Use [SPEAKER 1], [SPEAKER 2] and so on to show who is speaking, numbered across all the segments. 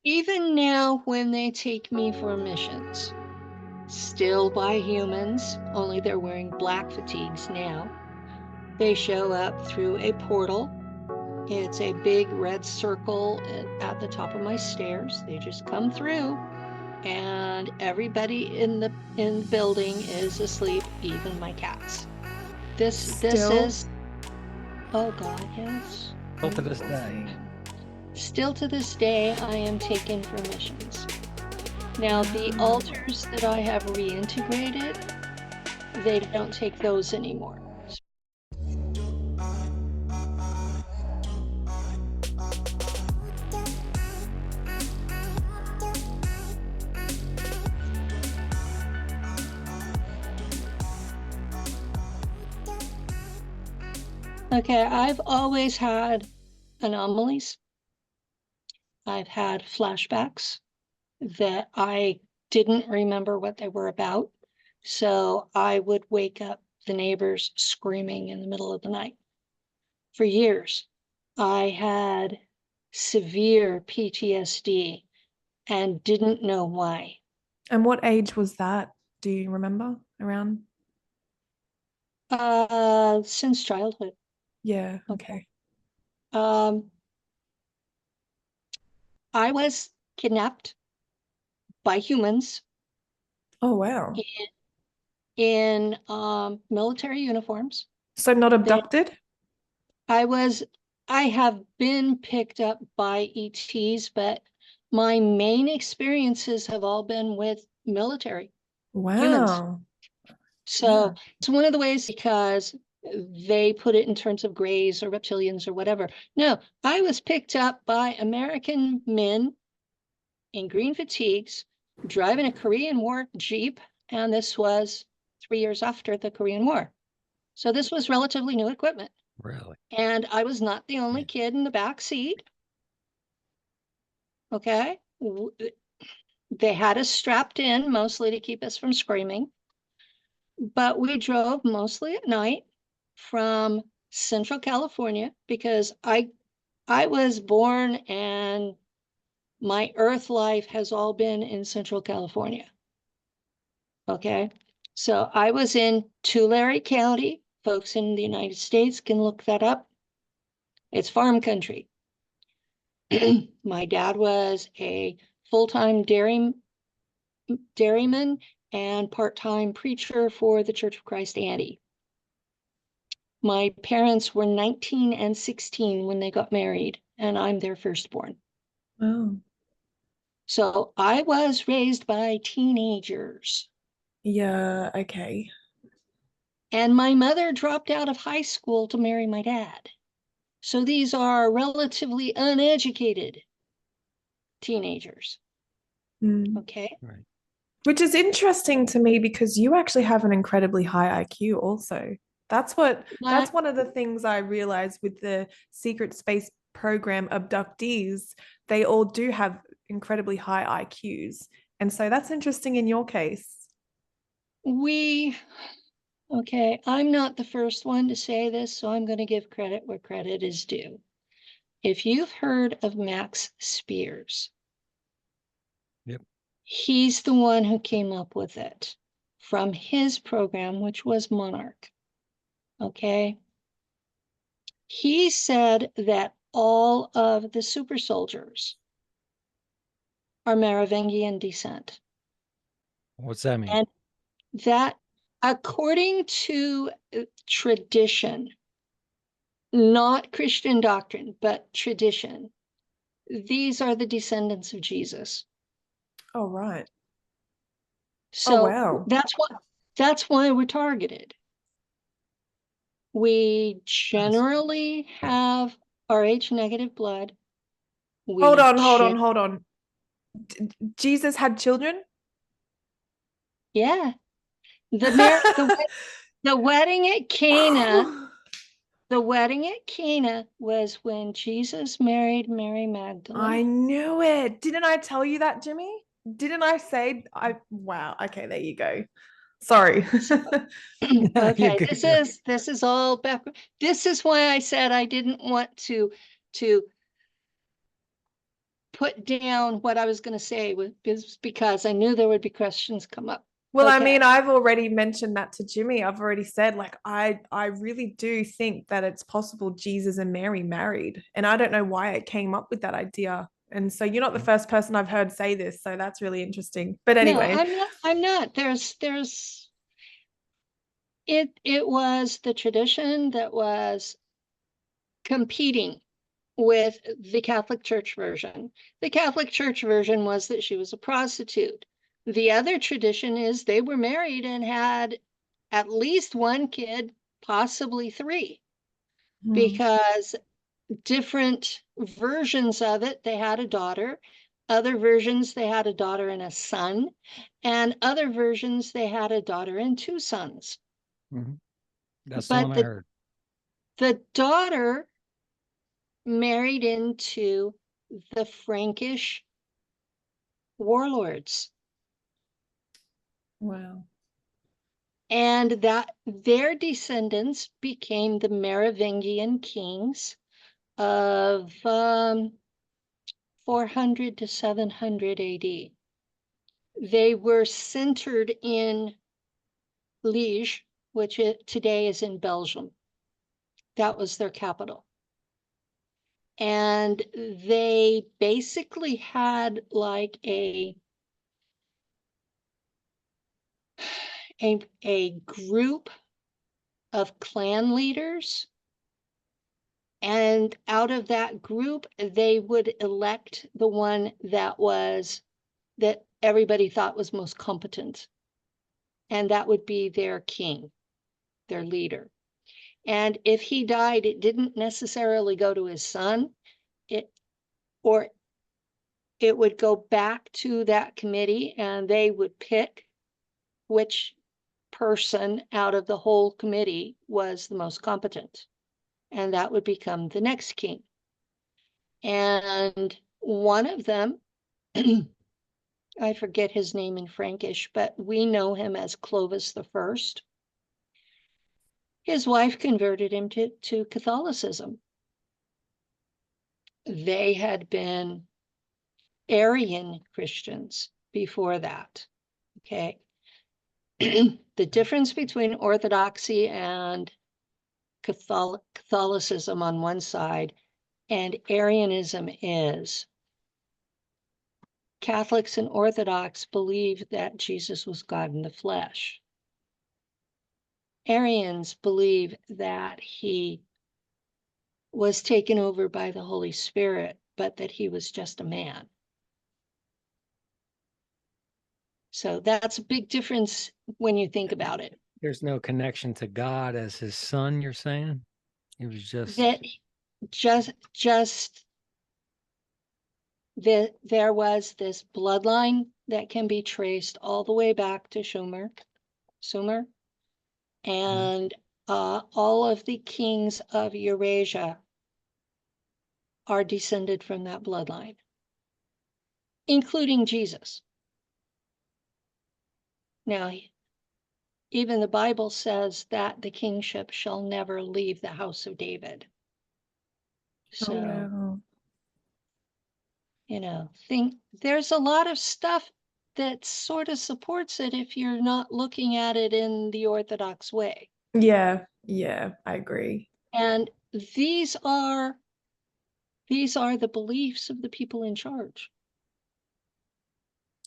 [SPEAKER 1] Even now, when they take me for missions, still by humans, only they're wearing black fatigues now. They show up through a portal. It's a big red circle at the top of my stairs. They just come through, and everybody in the building is asleep, even my cats. This
[SPEAKER 2] Still?
[SPEAKER 1] is, oh God, yes.
[SPEAKER 3] Still to this day.
[SPEAKER 1] Still to this day, I am taken for missions. Now, the altars that I have reintegrated, they don't take those anymore. Okay, I've always had anomalies. I've had flashbacks that I didn't remember what they were about. So I would wake up the neighbors screaming in the middle of the night. For years, I had severe PTSD and didn't know why.
[SPEAKER 2] And what age was that? Do you remember? Around?
[SPEAKER 1] Since childhood.
[SPEAKER 2] Yeah, okay.
[SPEAKER 1] I was kidnapped by humans
[SPEAKER 2] Oh, wow.
[SPEAKER 1] in military uniforms.
[SPEAKER 2] So not abducted?
[SPEAKER 1] I have been picked up by ETs, but my main experiences have all been with military humans.
[SPEAKER 2] Wow.
[SPEAKER 1] So it's one of the ways, because they put it in terms of grays or reptilians or whatever. No, I was picked up by American men in green fatigues, driving a Korean War Jeep, and this was 3 years after the Korean War. So this was relatively new equipment.
[SPEAKER 3] Really?
[SPEAKER 1] And I was not the only kid in the back seat. Okay. They had us strapped in mostly to keep us from screaming. But we drove mostly at night from Central California, because I was born and my earth life has all been in Central California. Okay. So I was in Tulare County. Folks in the United States can look that up. It's farm country. My dad was a full-time dairyman and part-time preacher for the Church of Christ Anti. My parents were 19 and 16 when they got married, and I'm their firstborn.
[SPEAKER 2] Wow.
[SPEAKER 1] So I was raised by teenagers.
[SPEAKER 2] Yeah, okay.
[SPEAKER 1] And my mother dropped out of high school to marry my dad. So these are relatively uneducated teenagers. Okay.
[SPEAKER 3] Right.
[SPEAKER 2] Which is interesting to me because you actually have an incredibly high IQ also. That's one of the things I realized with the secret space program abductees. They all do have incredibly high IQs. And so that's interesting in your case.
[SPEAKER 1] Okay, I'm not the first one to say this, so I'm going to give credit where credit is due. If you've heard of Max Spears,
[SPEAKER 3] Yep.
[SPEAKER 1] He's the one who came up with it from his program, which was Monarch. Okay. He said that all of the super soldiers are Merovingian descent.
[SPEAKER 3] What's that mean?
[SPEAKER 1] And that, according to tradition, not Christian doctrine, but tradition, these are the descendants of Jesus.
[SPEAKER 2] Oh, right.
[SPEAKER 1] So
[SPEAKER 2] wow.
[SPEAKER 1] that's why we're targeted. We generally have Rh negative blood.
[SPEAKER 2] Hold on. Jesus had children?
[SPEAKER 1] Yeah. The wedding at Cana, the wedding at Cana was when Jesus married Mary Magdalene.
[SPEAKER 2] I knew it. Didn't I tell you that, Jimmy? Didn't I say wow, okay, there you go. Sorry.
[SPEAKER 1] Okay, this is all back. This is why I said I didn't want to put down what I was going to say was because I knew there would be questions come up.
[SPEAKER 2] Well, I
[SPEAKER 1] Okay.
[SPEAKER 2] mean, I've already mentioned that to Jimmy. I've already said, like, I really do think that it's possible Jesus and Mary married. And I don't know why I came up with that idea. And so you're not the first person I've heard say this. So that's really interesting. But
[SPEAKER 1] No,
[SPEAKER 2] anyway.
[SPEAKER 1] I'm not. It was the tradition that was competing with the Catholic Church version. The Catholic Church version was that she was a prostitute. The other tradition is they were married and had at least one kid, possibly three, because different versions of it, they had a daughter. Other versions, they had a daughter and a son. And other versions, they had a daughter and two sons.
[SPEAKER 3] That's the
[SPEAKER 1] But
[SPEAKER 3] one I heard.
[SPEAKER 1] the daughter married into the Frankish warlords.
[SPEAKER 2] Wow.
[SPEAKER 1] And that their descendants became the Merovingian kings of 400 to 700 AD. They were centered in Liège, which today is in Belgium. That was their capital. And they basically had like a group of clan leaders. And out of that group, they would elect the one that everybody thought was most competent. And that would be their king, their leader. And if he died, it didn't necessarily go to his son, or it would go back to that committee and they would pick which person out of the whole committee was the most competent. And that would become the next king. And one of them, I forget his name in Frankish, but we know him as Clovis the First. His wife converted him to Catholicism. They had been Arian Christians before that, okay? The difference between Orthodoxy and Catholicism on one side and Arianism is Catholics and Orthodox believe that Jesus was God in the flesh. Arians believe that he was taken over by the Holy Spirit, but that he was just a man. So that's a big difference when you think about it.
[SPEAKER 3] There's no connection to God as his son, you're saying? He was just
[SPEAKER 1] That there was this bloodline that can be traced all the way back to Sumer, and all of the kings of Eurasia are descended from that bloodline, including Jesus. Now, even the Bible says that the kingship shall never leave the house of David. So,
[SPEAKER 2] wow.
[SPEAKER 1] you know, there's a lot of stuff that sort of supports it if you're not looking at it in the Orthodox way.
[SPEAKER 2] Yeah, I agree.
[SPEAKER 1] And these are the beliefs of the people in charge.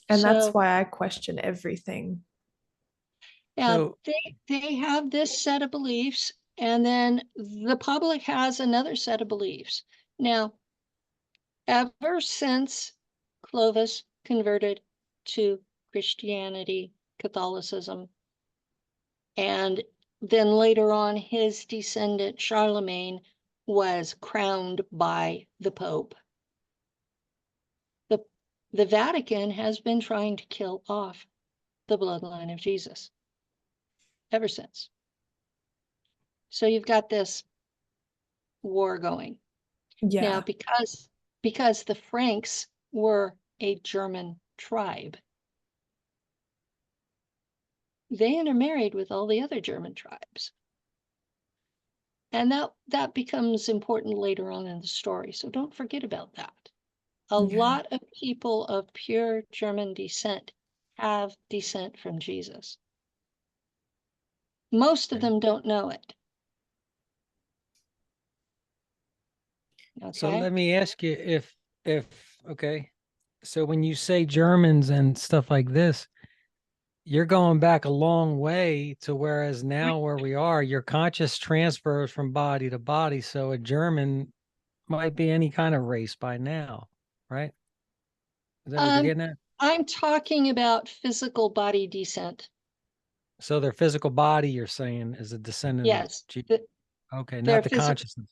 [SPEAKER 2] And that's
[SPEAKER 1] So,
[SPEAKER 2] why I question everything.
[SPEAKER 1] yeah,
[SPEAKER 3] so
[SPEAKER 1] they have this set of beliefs, and then the public has another set of beliefs. Now, ever since Clovis converted to Christianity, Catholicism, and then later on his descendant Charlemagne was crowned by the Pope, the Vatican has been trying to kill off the bloodline of Jesus ever since. So you've got this war going.
[SPEAKER 2] Yeah.
[SPEAKER 1] Now, because the Franks were a German tribe, they intermarried with all the other German tribes. And that becomes important later on in the story. So don't forget about that. A
[SPEAKER 2] Okay.
[SPEAKER 1] lot of people of pure German descent have descent from Jesus. Most of
[SPEAKER 3] Okay.
[SPEAKER 1] them don't know it.
[SPEAKER 3] So
[SPEAKER 1] Okay.
[SPEAKER 3] let me ask you if okay. So when you say Germans and stuff like this, you're going back a long way to whereas now where we are, your conscious transfers from body to body. So a German might be any kind of race by now, right? Is that what you're
[SPEAKER 1] Um,
[SPEAKER 3] getting at?
[SPEAKER 1] I'm talking about physical body descent.
[SPEAKER 3] So their physical body, you're saying, is a descendant of
[SPEAKER 1] Yes,
[SPEAKER 3] okay,
[SPEAKER 1] their
[SPEAKER 3] not the
[SPEAKER 1] physical,
[SPEAKER 3] consciousness.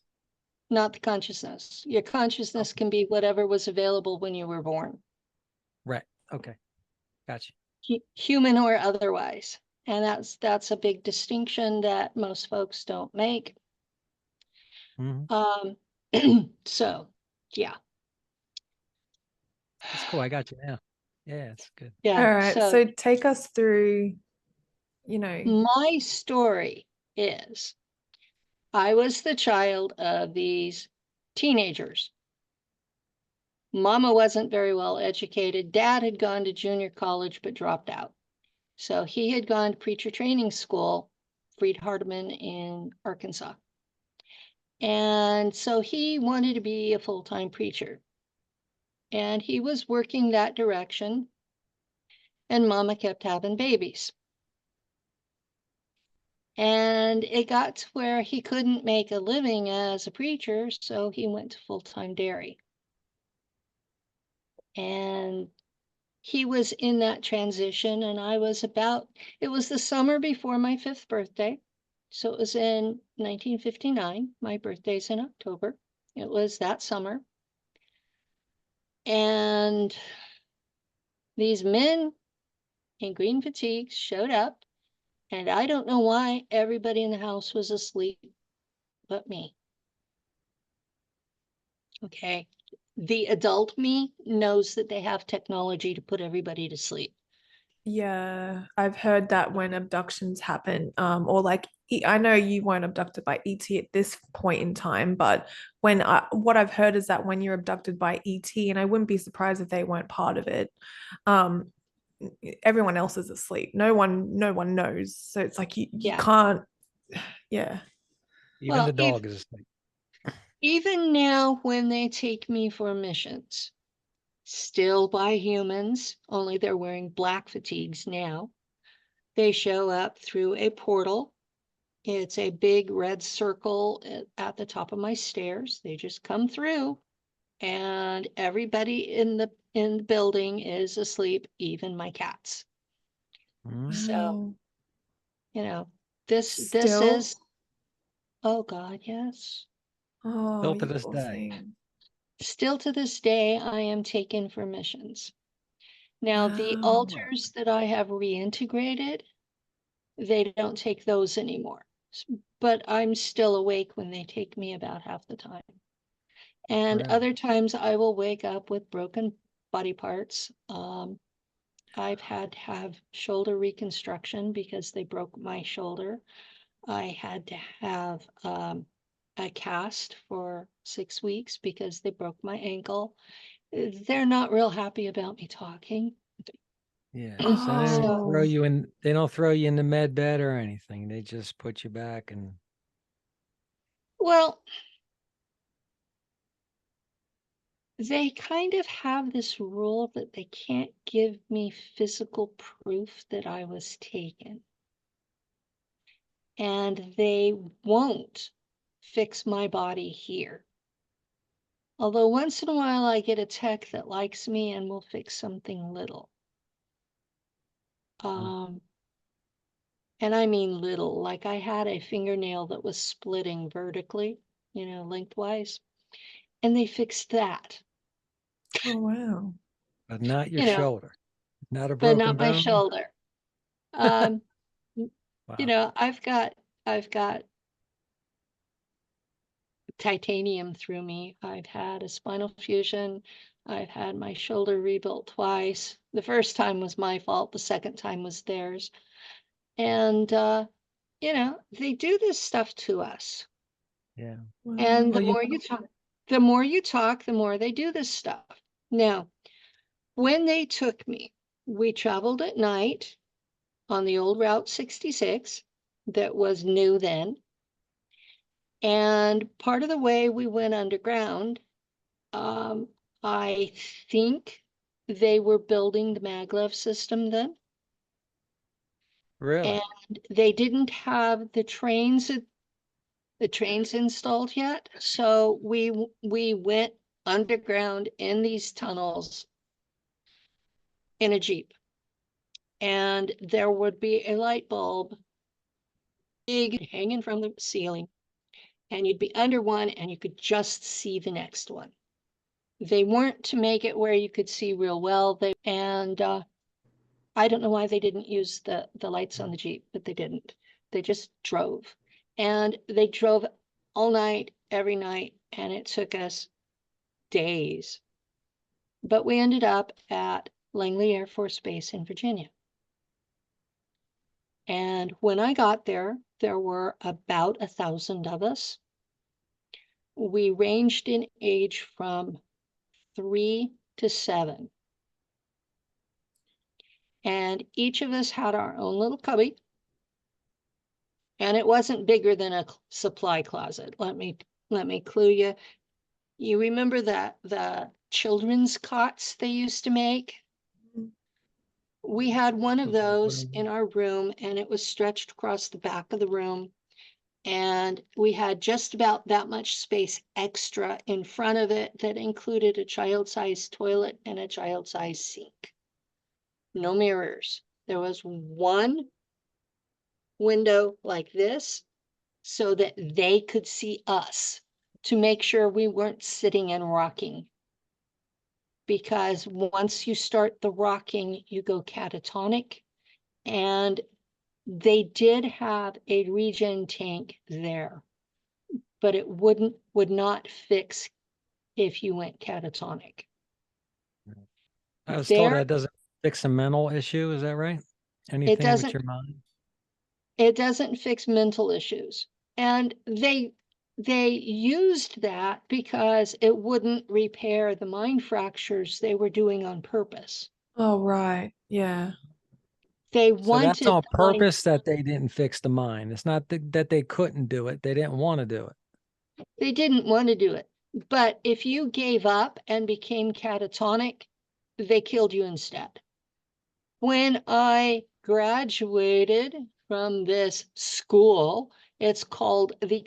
[SPEAKER 1] not the consciousness. Your consciousness
[SPEAKER 3] Okay.
[SPEAKER 1] can be whatever was available when you were born,
[SPEAKER 3] Right. Okay. Gotcha.
[SPEAKER 1] human or otherwise. And that's a big distinction that most folks don't make.
[SPEAKER 3] Mhm.
[SPEAKER 1] So, yeah,
[SPEAKER 3] That's cool. I got you now. Yeah, it's good.
[SPEAKER 2] All
[SPEAKER 1] yeah.
[SPEAKER 2] right.
[SPEAKER 1] So
[SPEAKER 2] So take us through, you know,
[SPEAKER 1] my story is I was the child of these teenagers. Mama wasn't very well educated. Dad had gone to junior college but dropped out. So he had gone to preacher training school, Freed Hardeman in Arkansas. And so he wanted to be a full-time preacher. And he was working that direction. And Mama kept having babies. And it got to where he couldn't make a living as a preacher, so he went to full-time dairy. And he was in that transition, and it was the summer before my 5th birthday. So it was in 1959. My birthday's in October. It was that summer. And these men in green fatigues showed up, and I don't know why everybody in the house was asleep but me. Okay. The adult me knows that they have technology to put everybody to sleep.
[SPEAKER 2] yeah, I've heard that when abductions happen, or like I know you weren't abducted by ET at this point in time, but what I've heard is that when you're abducted by ET, and I wouldn't be surprised if they weren't part of it, um, everyone else is asleep. No one knows. So it's like you
[SPEAKER 1] Yeah.
[SPEAKER 2] can't, yeah.
[SPEAKER 3] Even
[SPEAKER 1] Well,
[SPEAKER 3] the dog is asleep.
[SPEAKER 1] even now when they take me for missions, still by humans, only they're wearing black fatigues now. They show up through a portal. It's a big red circle at the top of my stairs. They just come through, and everybody in the building is asleep, even my cats.
[SPEAKER 3] Mhm.
[SPEAKER 1] So,
[SPEAKER 2] Wow.
[SPEAKER 1] you know, this
[SPEAKER 2] Still,
[SPEAKER 1] is, oh God, yes.
[SPEAKER 2] oh,
[SPEAKER 3] Still to
[SPEAKER 2] you
[SPEAKER 3] this
[SPEAKER 2] poor
[SPEAKER 3] day.
[SPEAKER 2] thing.
[SPEAKER 1] Still to this day, I am taken for missions. Now, the
[SPEAKER 2] Wow.
[SPEAKER 1] altars that I have reintegrated, they don't take those anymore. But I'm still awake when they take me about half the time. And
[SPEAKER 3] Right.
[SPEAKER 1] other times I will wake up with broken body parts. I've had to have shoulder reconstruction because they broke my shoulder. I had to have a cast for 6 weeks because they broke my ankle. They're not real happy about me talking.
[SPEAKER 3] Yeah. So
[SPEAKER 1] So,
[SPEAKER 2] Oh,
[SPEAKER 3] they don't throw you in the med bed or anything. They just put you back and
[SPEAKER 1] well, they kind of have this rule that they can't give me physical proof that I was taken. And they won't fix my body here. Although once in a while I get a tech that likes me and will fix something little.
[SPEAKER 3] Mm.
[SPEAKER 1] Um, and I mean little, like I had a fingernail that was splitting vertically, lengthwise, and they fixed that,
[SPEAKER 2] oh wow.
[SPEAKER 3] but not your
[SPEAKER 1] you know,
[SPEAKER 3] shoulder. Not a
[SPEAKER 1] but
[SPEAKER 3] broken
[SPEAKER 1] not my
[SPEAKER 3] bone.
[SPEAKER 1] shoulder. Um,
[SPEAKER 3] Wow.
[SPEAKER 1] I've got titanium through me. I've had a spinal fusion. I've had my shoulder rebuilt twice. The first time was my fault. The second time was theirs. And, they do this stuff to us.
[SPEAKER 3] Yeah.
[SPEAKER 1] And
[SPEAKER 2] Wow.
[SPEAKER 3] Well,
[SPEAKER 1] the more you talk, the more they do this stuff. Now, when they took me, we traveled at night on the old Route 66 that was new then. And part of the way we went underground, I think they were building the maglev system then.
[SPEAKER 3] Really?
[SPEAKER 1] And they didn't have the trains installed yet. So we went underground in these tunnels in a Jeep. And there would be a light bulb big hanging from the ceiling. And you'd be under one and you could just see the next one. They weren't to make it where you could see real well. I don't know why they didn't use the lights on the Jeep, but they didn't. They just drove. And they drove all night, every night, and it took us days. But we ended up at Langley Air Force Base in Virginia. And when I got there, there were about 1,000 of us. We ranged in age from 3 to 7. And each of us had our own little cubby. And it wasn't bigger than a supply closet. Let me clue you. You remember that the children's cots they used to make? We had one of those in our room, and it was stretched across the back of the room. And we had just about that much space extra in front of it that included a child-sized toilet and a child-sized sink. No mirrors. There was one window like this so that they could see us to make sure we weren't sitting and rocking. Because once you start the rocking, you go catatonic. And they did have a regen tank there, but it would not fix if you went catatonic.
[SPEAKER 3] I was told
[SPEAKER 1] There,
[SPEAKER 3] that doesn't fix a mental issue. Is that right?
[SPEAKER 1] it
[SPEAKER 3] Anything with
[SPEAKER 1] doesn't
[SPEAKER 3] your mind?
[SPEAKER 1] it doesn't fix mental issues. And they used that because it wouldn't repair the mind fractures they were doing on purpose.
[SPEAKER 2] Oh, right. Yeah.
[SPEAKER 1] They
[SPEAKER 3] So that's
[SPEAKER 1] wanted
[SPEAKER 3] on
[SPEAKER 1] the mind,
[SPEAKER 3] purpose that they didn't fix the mind. It's not that they couldn't do it. They didn't want to do it.
[SPEAKER 1] they didn't want to do it. But if you gave up and became catatonic, they killed you instead. When I graduated from this school, it's called the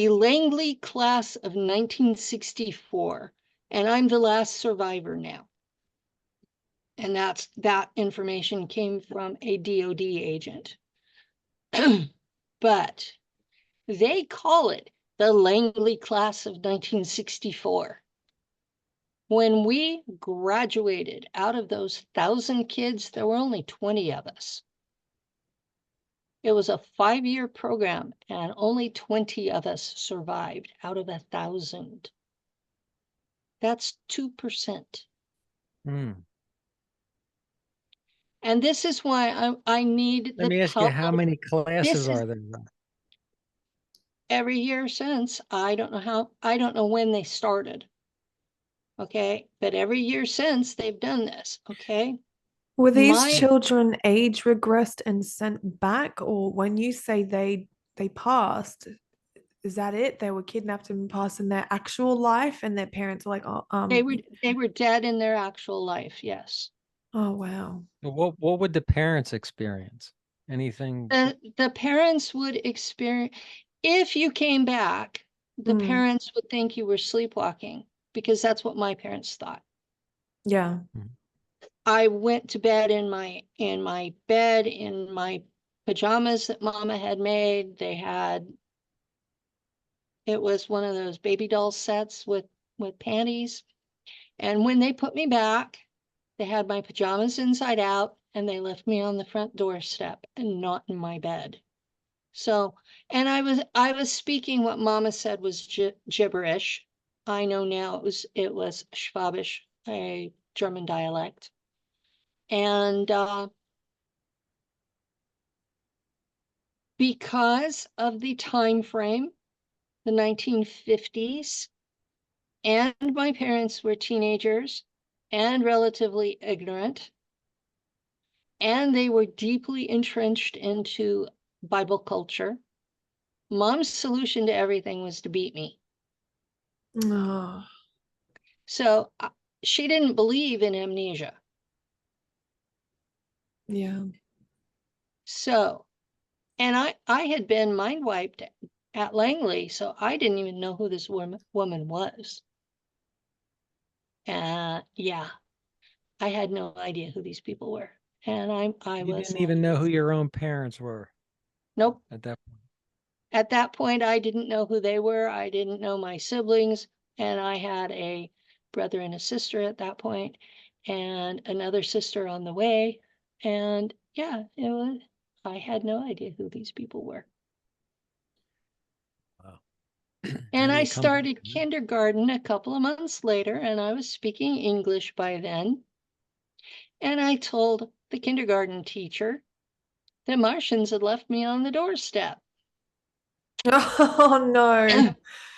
[SPEAKER 1] Langley class of 1964, and I'm the last survivor now. And that information came from a DOD agent. But they call it the Langley class of 1964. When we graduated, out of those 1,000 kids, there were only 20 of us. It was a 5-year program, and only 20 of us survived out of 1,000. That's 2%.
[SPEAKER 3] Hmm.
[SPEAKER 1] And this is why I need
[SPEAKER 3] Let
[SPEAKER 1] the
[SPEAKER 3] me ask you, how
[SPEAKER 1] public.
[SPEAKER 3] many
[SPEAKER 1] This
[SPEAKER 3] classes
[SPEAKER 1] is
[SPEAKER 3] are there?
[SPEAKER 1] every year since. I don't know when they started. Okay, but every year since they've done this. Okay.
[SPEAKER 2] Were these
[SPEAKER 1] My
[SPEAKER 2] children age regressed and sent back, or when you say they passed, is that it? They were kidnapped and passed in their actual life, and their parents were like, oh,
[SPEAKER 1] they were dead in their actual life, yes.
[SPEAKER 2] oh wow.
[SPEAKER 3] What would the parents experience? Anything?
[SPEAKER 1] The parents would experience, if you came back, the
[SPEAKER 2] Mm,
[SPEAKER 1] parents would think you were sleepwalking, because that's what my parents thought.
[SPEAKER 2] yeah.
[SPEAKER 1] I went to bed in my bed in my pajamas that Mama had made. It was one of those baby doll sets with panties. And when they put me back, they had my pajamas inside out, and they left me on the front doorstep and not in my bed. So, and I was speaking what Mama said was gibberish. I know now it was Schwabish, a German dialect. And because of the time frame, the 1950s, and my parents were teenagers and relatively ignorant, and they were deeply entrenched into Bible culture. Mom's solution to everything was to beat me.
[SPEAKER 2] Oh,
[SPEAKER 1] So she didn't believe in amnesia.
[SPEAKER 2] yeah.
[SPEAKER 1] So, and I had been mind wiped at Langley, so I didn't even know who this woman was. Yeah, I had no idea who these people were. And I
[SPEAKER 3] You
[SPEAKER 1] was,
[SPEAKER 3] didn't even know who your own parents were
[SPEAKER 1] nope.
[SPEAKER 3] at that point.
[SPEAKER 1] At that point, I didn't know who they were. I didn't know my siblings. And I had a brother and a sister at that point, and another sister on the way. And yeah, I had no idea who these people were.
[SPEAKER 3] Wow.
[SPEAKER 1] And
[SPEAKER 3] How do
[SPEAKER 1] I
[SPEAKER 3] you come back
[SPEAKER 1] started
[SPEAKER 3] from that?
[SPEAKER 1] kindergarten a couple of months later, and I was speaking English by then. And I told the kindergarten teacher the Martians had left me on the doorstep.
[SPEAKER 2] Oh no.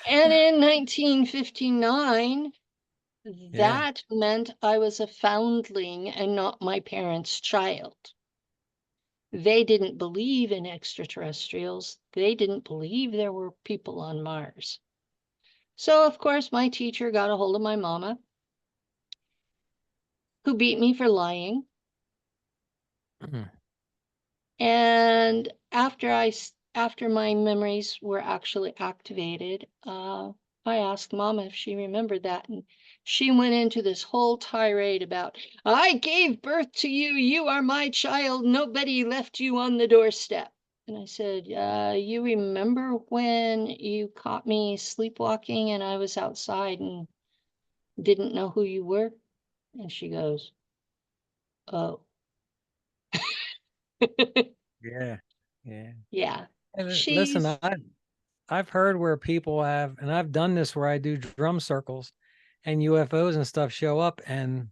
[SPEAKER 1] And in 1959,
[SPEAKER 3] Yeah.
[SPEAKER 1] that meant I was a foundling and not my parents' child. They didn't believe in extraterrestrials. They didn't believe there were people on Mars. So, of course, my teacher got a hold of my mama, who beat me for lying.
[SPEAKER 3] Mhm.
[SPEAKER 1] And after my memories were actually activated, I asked Mama if she remembered that, and she went into this whole tirade about, I gave birth to you, you are my child, nobody left you on the doorstep. And I said, you remember when you caught me sleepwalking and I was outside and didn't know who you were? And she goes, oh.
[SPEAKER 3] Yeah. Yeah.
[SPEAKER 1] Yeah,
[SPEAKER 3] And listen,
[SPEAKER 1] she's,
[SPEAKER 3] I've heard where people have, and I've done this where I do drum circles and UFOs and stuff show up, and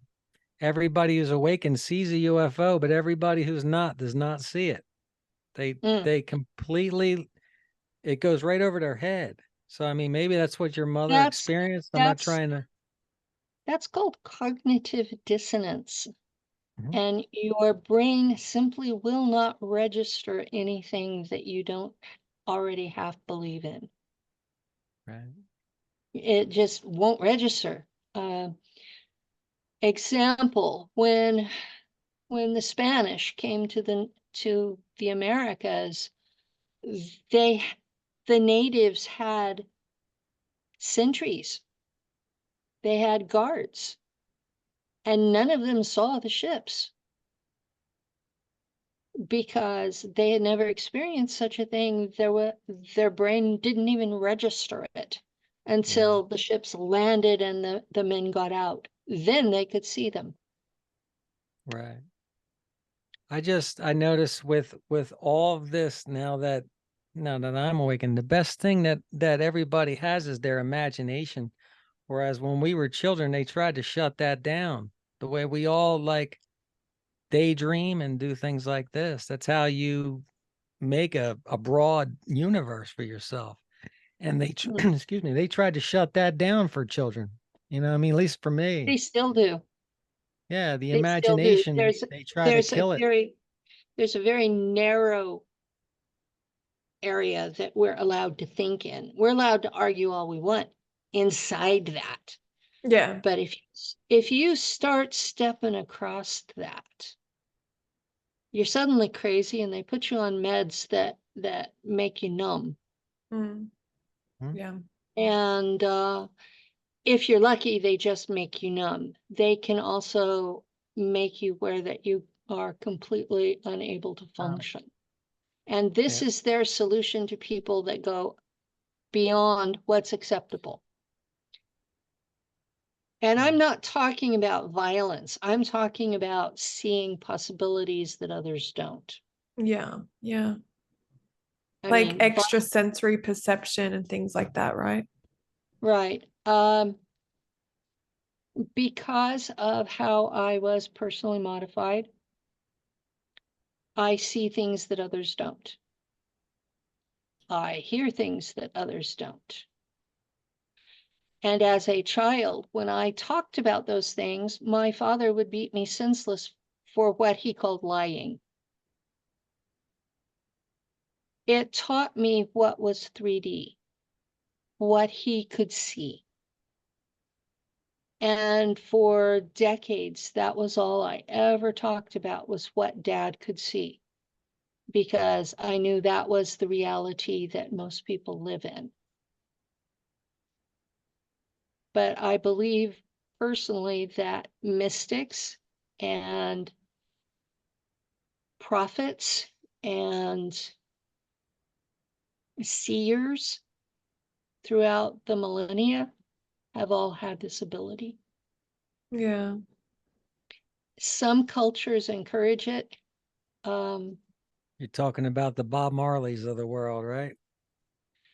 [SPEAKER 3] everybody who's awakened sees a UFO, but everybody who's not does not see it.
[SPEAKER 1] mm,
[SPEAKER 3] They completely, it goes right over their head. So I mean, maybe that's what your mother
[SPEAKER 1] that's
[SPEAKER 3] experienced. I'm not
[SPEAKER 1] that's
[SPEAKER 3] trying to.
[SPEAKER 1] That's called cognitive dissonance.
[SPEAKER 3] Mhm.
[SPEAKER 1] And your brain simply will not register anything that you don't already half believe in.
[SPEAKER 3] Right.
[SPEAKER 1] It just won't register. Example, when the Spanish came to the Americas, they the natives had sentries, they had guards, and none of them saw the ships, because they had never experienced such a thing. Their brain didn't even register it
[SPEAKER 3] Yeah.
[SPEAKER 1] until the ships landed and the men got out. Then they could see them.
[SPEAKER 3] Right. I notice with all of this now that I'm awakened, the best thing that everybody has is their imagination. Whereas when we were children, they tried to shut that down. The way we all like daydream and do things like this. That's how you make a broad universe for yourself. And
[SPEAKER 1] Mm.
[SPEAKER 3] excuse me, they tried to shut that down for children. You know, I mean, at least for me.
[SPEAKER 1] They still do.
[SPEAKER 3] Yeah, the
[SPEAKER 1] They still do.
[SPEAKER 3] imagination, they try to
[SPEAKER 1] There's a
[SPEAKER 3] kill it.
[SPEAKER 1] very there's a very narrow area that we're allowed to think in. We're allowed to argue all we want inside that.
[SPEAKER 2] Yeah.
[SPEAKER 1] But if you start stepping across that, you're suddenly crazy, and they put you on meds that make you numb.
[SPEAKER 2] Mm.
[SPEAKER 3] Hmm?
[SPEAKER 2] Yeah.
[SPEAKER 1] And if you're lucky, they just make you numb. They can also make you where that you are completely unable to function. And this
[SPEAKER 3] Yeah.
[SPEAKER 1] is their solution to people that go beyond what's acceptable. And I'm not talking about violence. I'm talking about seeing possibilities that others don't.
[SPEAKER 2] Yeah. Yeah.
[SPEAKER 1] I
[SPEAKER 2] Like
[SPEAKER 1] mean,
[SPEAKER 2] extra sensory perception and things like that, right?
[SPEAKER 1] right. Because of how I was personally modified, I see things that others don't. I hear things that others don't. And as a child, when I talked about those things, my father would beat me senseless for what he called lying. It taught me what was 3D, what he could see. And for decades, that was all I ever talked about, was what Dad could see, because I knew that was the reality that most people live in. But I believe personally that mystics and prophets and seers throughout the millennia have all had this ability.
[SPEAKER 2] Yeah.
[SPEAKER 1] Some cultures encourage it.
[SPEAKER 3] You're talking about the Bob Marleys of the world, right?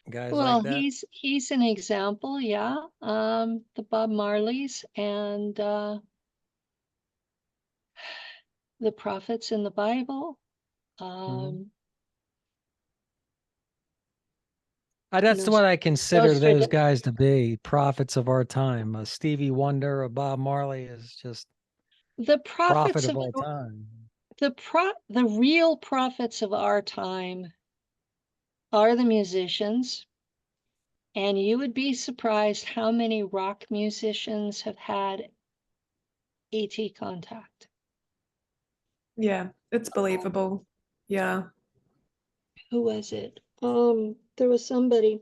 [SPEAKER 3] Guys
[SPEAKER 1] Well,
[SPEAKER 3] like that.
[SPEAKER 1] he's an example, yeah. The Bob Marleys and the prophets in the Bible.
[SPEAKER 3] That's
[SPEAKER 1] No,
[SPEAKER 3] what I consider those
[SPEAKER 1] Nostradamus.
[SPEAKER 3] guys to be, prophets of our time. A Stevie Wonder, a Bob Marley is just
[SPEAKER 1] The
[SPEAKER 3] prophet
[SPEAKER 1] prophets
[SPEAKER 3] of
[SPEAKER 1] of
[SPEAKER 3] our time.
[SPEAKER 1] the real prophets of our time are the musicians, and you would be surprised how many rock musicians have had ET contact.
[SPEAKER 2] Yeah, it's believable. Yeah.
[SPEAKER 1] Who was it? There was somebody.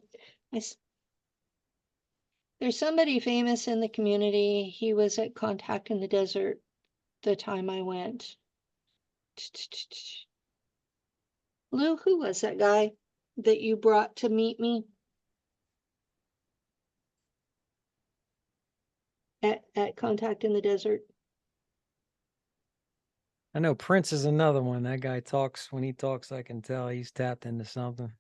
[SPEAKER 1] There's somebody famous in the community. He was at Contact in the Desert the time I went. Lou, who was that guy that you brought to meet me at Contact in the Desert?
[SPEAKER 3] I know Prince is another one. That guy talks, when he talks, I can tell he's tapped into something.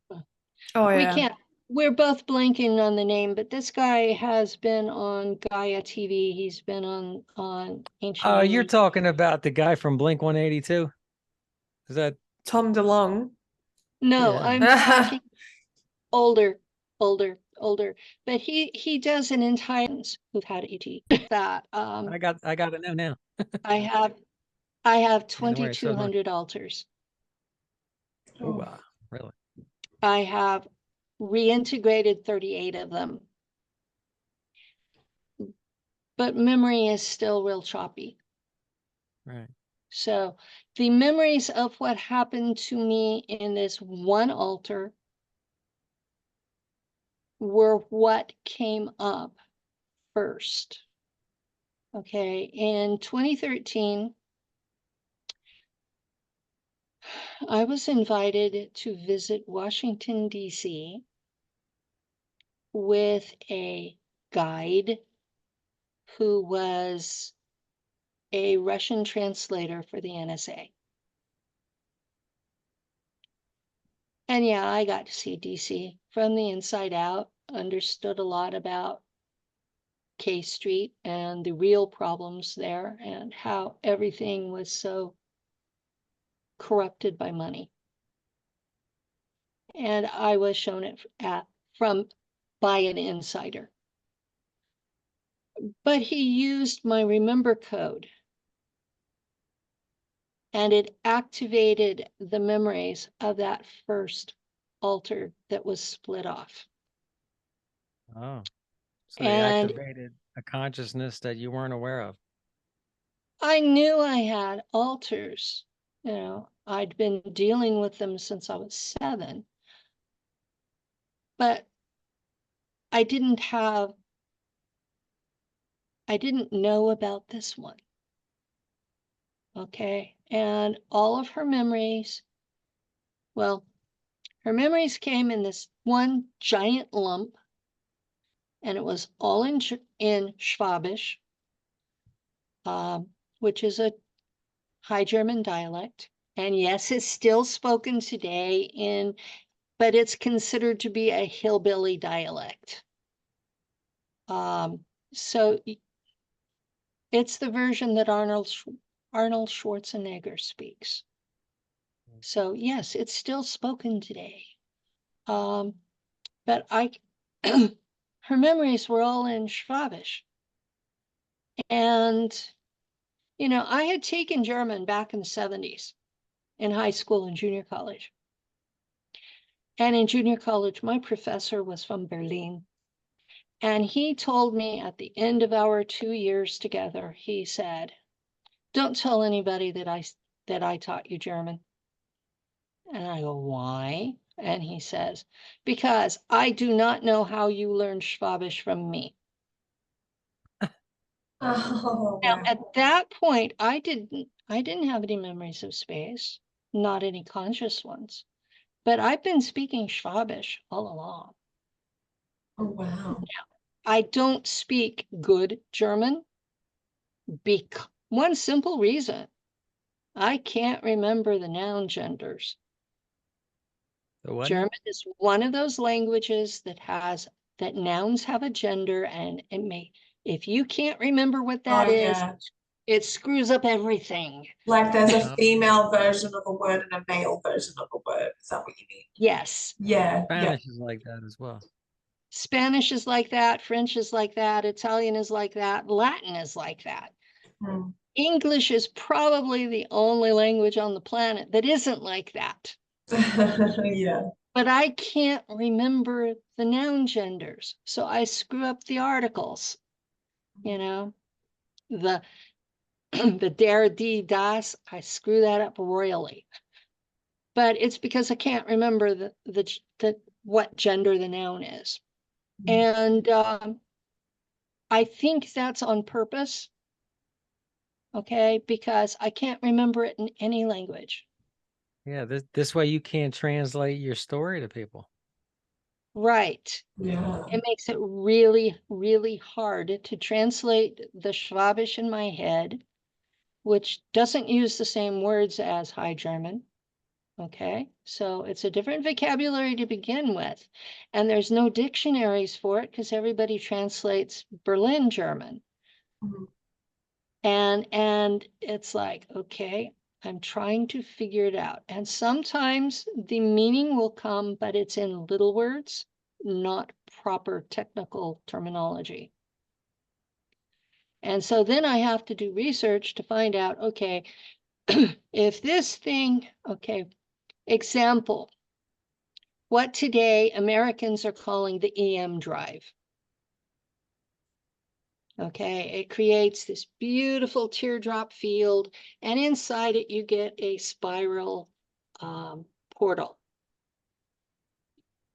[SPEAKER 2] Oh
[SPEAKER 1] We
[SPEAKER 2] yeah.
[SPEAKER 1] can't, we're both blanking on the name, but this guy has been on Gaia TV. He's been on Ancient
[SPEAKER 3] Oh, you're
[SPEAKER 1] Aliens.
[SPEAKER 3] talking about the guy from Blink 182? Is that?
[SPEAKER 2] Tom DeLonge.
[SPEAKER 1] No,
[SPEAKER 3] Yeah.
[SPEAKER 1] I'm talking older, older. But he does an entire who've had ET. That
[SPEAKER 3] I got to know now.
[SPEAKER 1] I have
[SPEAKER 3] Yeah, don't worry, so do
[SPEAKER 1] 2,200 altars.
[SPEAKER 3] I. Ooh, really?
[SPEAKER 1] I have reintegrated 38 of them. But memory is still real choppy.
[SPEAKER 3] Right.
[SPEAKER 1] So the memories of what happened to me in this one altar were what came up first. Okay, in 2013, I was invited to visit Washington, D.C. with a guide who was a Russian translator for the NSA. And yeah, I got to see DC from the inside out, understood a lot about K Street and the real problems there and how everything was so corrupted by money. And I was shown it by an insider. But he used my remember code, and it activated the memories of that first altar that was split off.
[SPEAKER 3] Oh, so they
[SPEAKER 1] And
[SPEAKER 3] activated a consciousness that you weren't aware of.
[SPEAKER 1] I knew I had altars. I'd been dealing with them since I was 7, but I didn't know about this one. Okay. And all of her memories, well, her memories came in this one giant lump, and it was all in Schwabisch, which is a High German dialect. And yes, it's still spoken today but it's considered to be a hillbilly dialect. So it's the version that Arnold Schwarzenegger speaks. So yes, it's still spoken today. But her memories were all in Schwabisch. And, you know, I had taken German back in the 70s in high school and junior college. And in junior college, my professor was from Berlin. And he told me at the end of our 2 years together, he said, don't tell anybody that I taught you German. And I go, why? And he says, because I do not know how you learned Schwabisch from me.
[SPEAKER 2] Oh,
[SPEAKER 1] Now,
[SPEAKER 2] wow.
[SPEAKER 1] at that point, I didn't have any memories of space, not any conscious ones, but I've been speaking Schwabisch all along.
[SPEAKER 2] Oh, wow.
[SPEAKER 1] I don't speak good German because one simple reason, I can't remember the noun genders.
[SPEAKER 3] So what now?
[SPEAKER 1] German is one of those languages that nouns have a gender, and if you can't remember what that
[SPEAKER 2] Oh,
[SPEAKER 1] is,
[SPEAKER 2] yeah.
[SPEAKER 1] it screws up everything.
[SPEAKER 2] Like there's a
[SPEAKER 3] Oh,
[SPEAKER 2] female version of a word and a male version of a word. Is that what you mean?
[SPEAKER 1] Yes.
[SPEAKER 2] Yeah. Yeah.
[SPEAKER 3] Spanish is like that as well.
[SPEAKER 1] Spanish is like that, French is like that, Italian is like that, Latin is like that.
[SPEAKER 2] Mm.
[SPEAKER 1] English is probably the only language on the planet that isn't like that.
[SPEAKER 2] Yeah.
[SPEAKER 1] But I can't remember the noun genders, so I screw up the articles. You know, the the der, die, das, I screw that up royally. But it's because I can't remember the what gender the noun is. And I think that's on purpose, okay, because I can't remember it in any language.
[SPEAKER 3] Yeah, this way you can't translate your story to people.
[SPEAKER 1] Right.
[SPEAKER 2] Yeah.
[SPEAKER 1] It makes it really, really hard to translate the Schwabisch in my head, which doesn't use the same words as High German. Okay, so it's a different vocabulary to begin with. And there's no dictionaries for it because everybody translates Berlin German.
[SPEAKER 2] Mhm.
[SPEAKER 1] And it's like, okay, I'm trying to figure it out. And sometimes the meaning will come, but it's in little words, not proper technical terminology. And so then I have to do research to find out, okay, if this thing, okay, example, what today Americans are calling the EM drive. Okay, it creates this beautiful teardrop field, and inside it you get a spiral portal.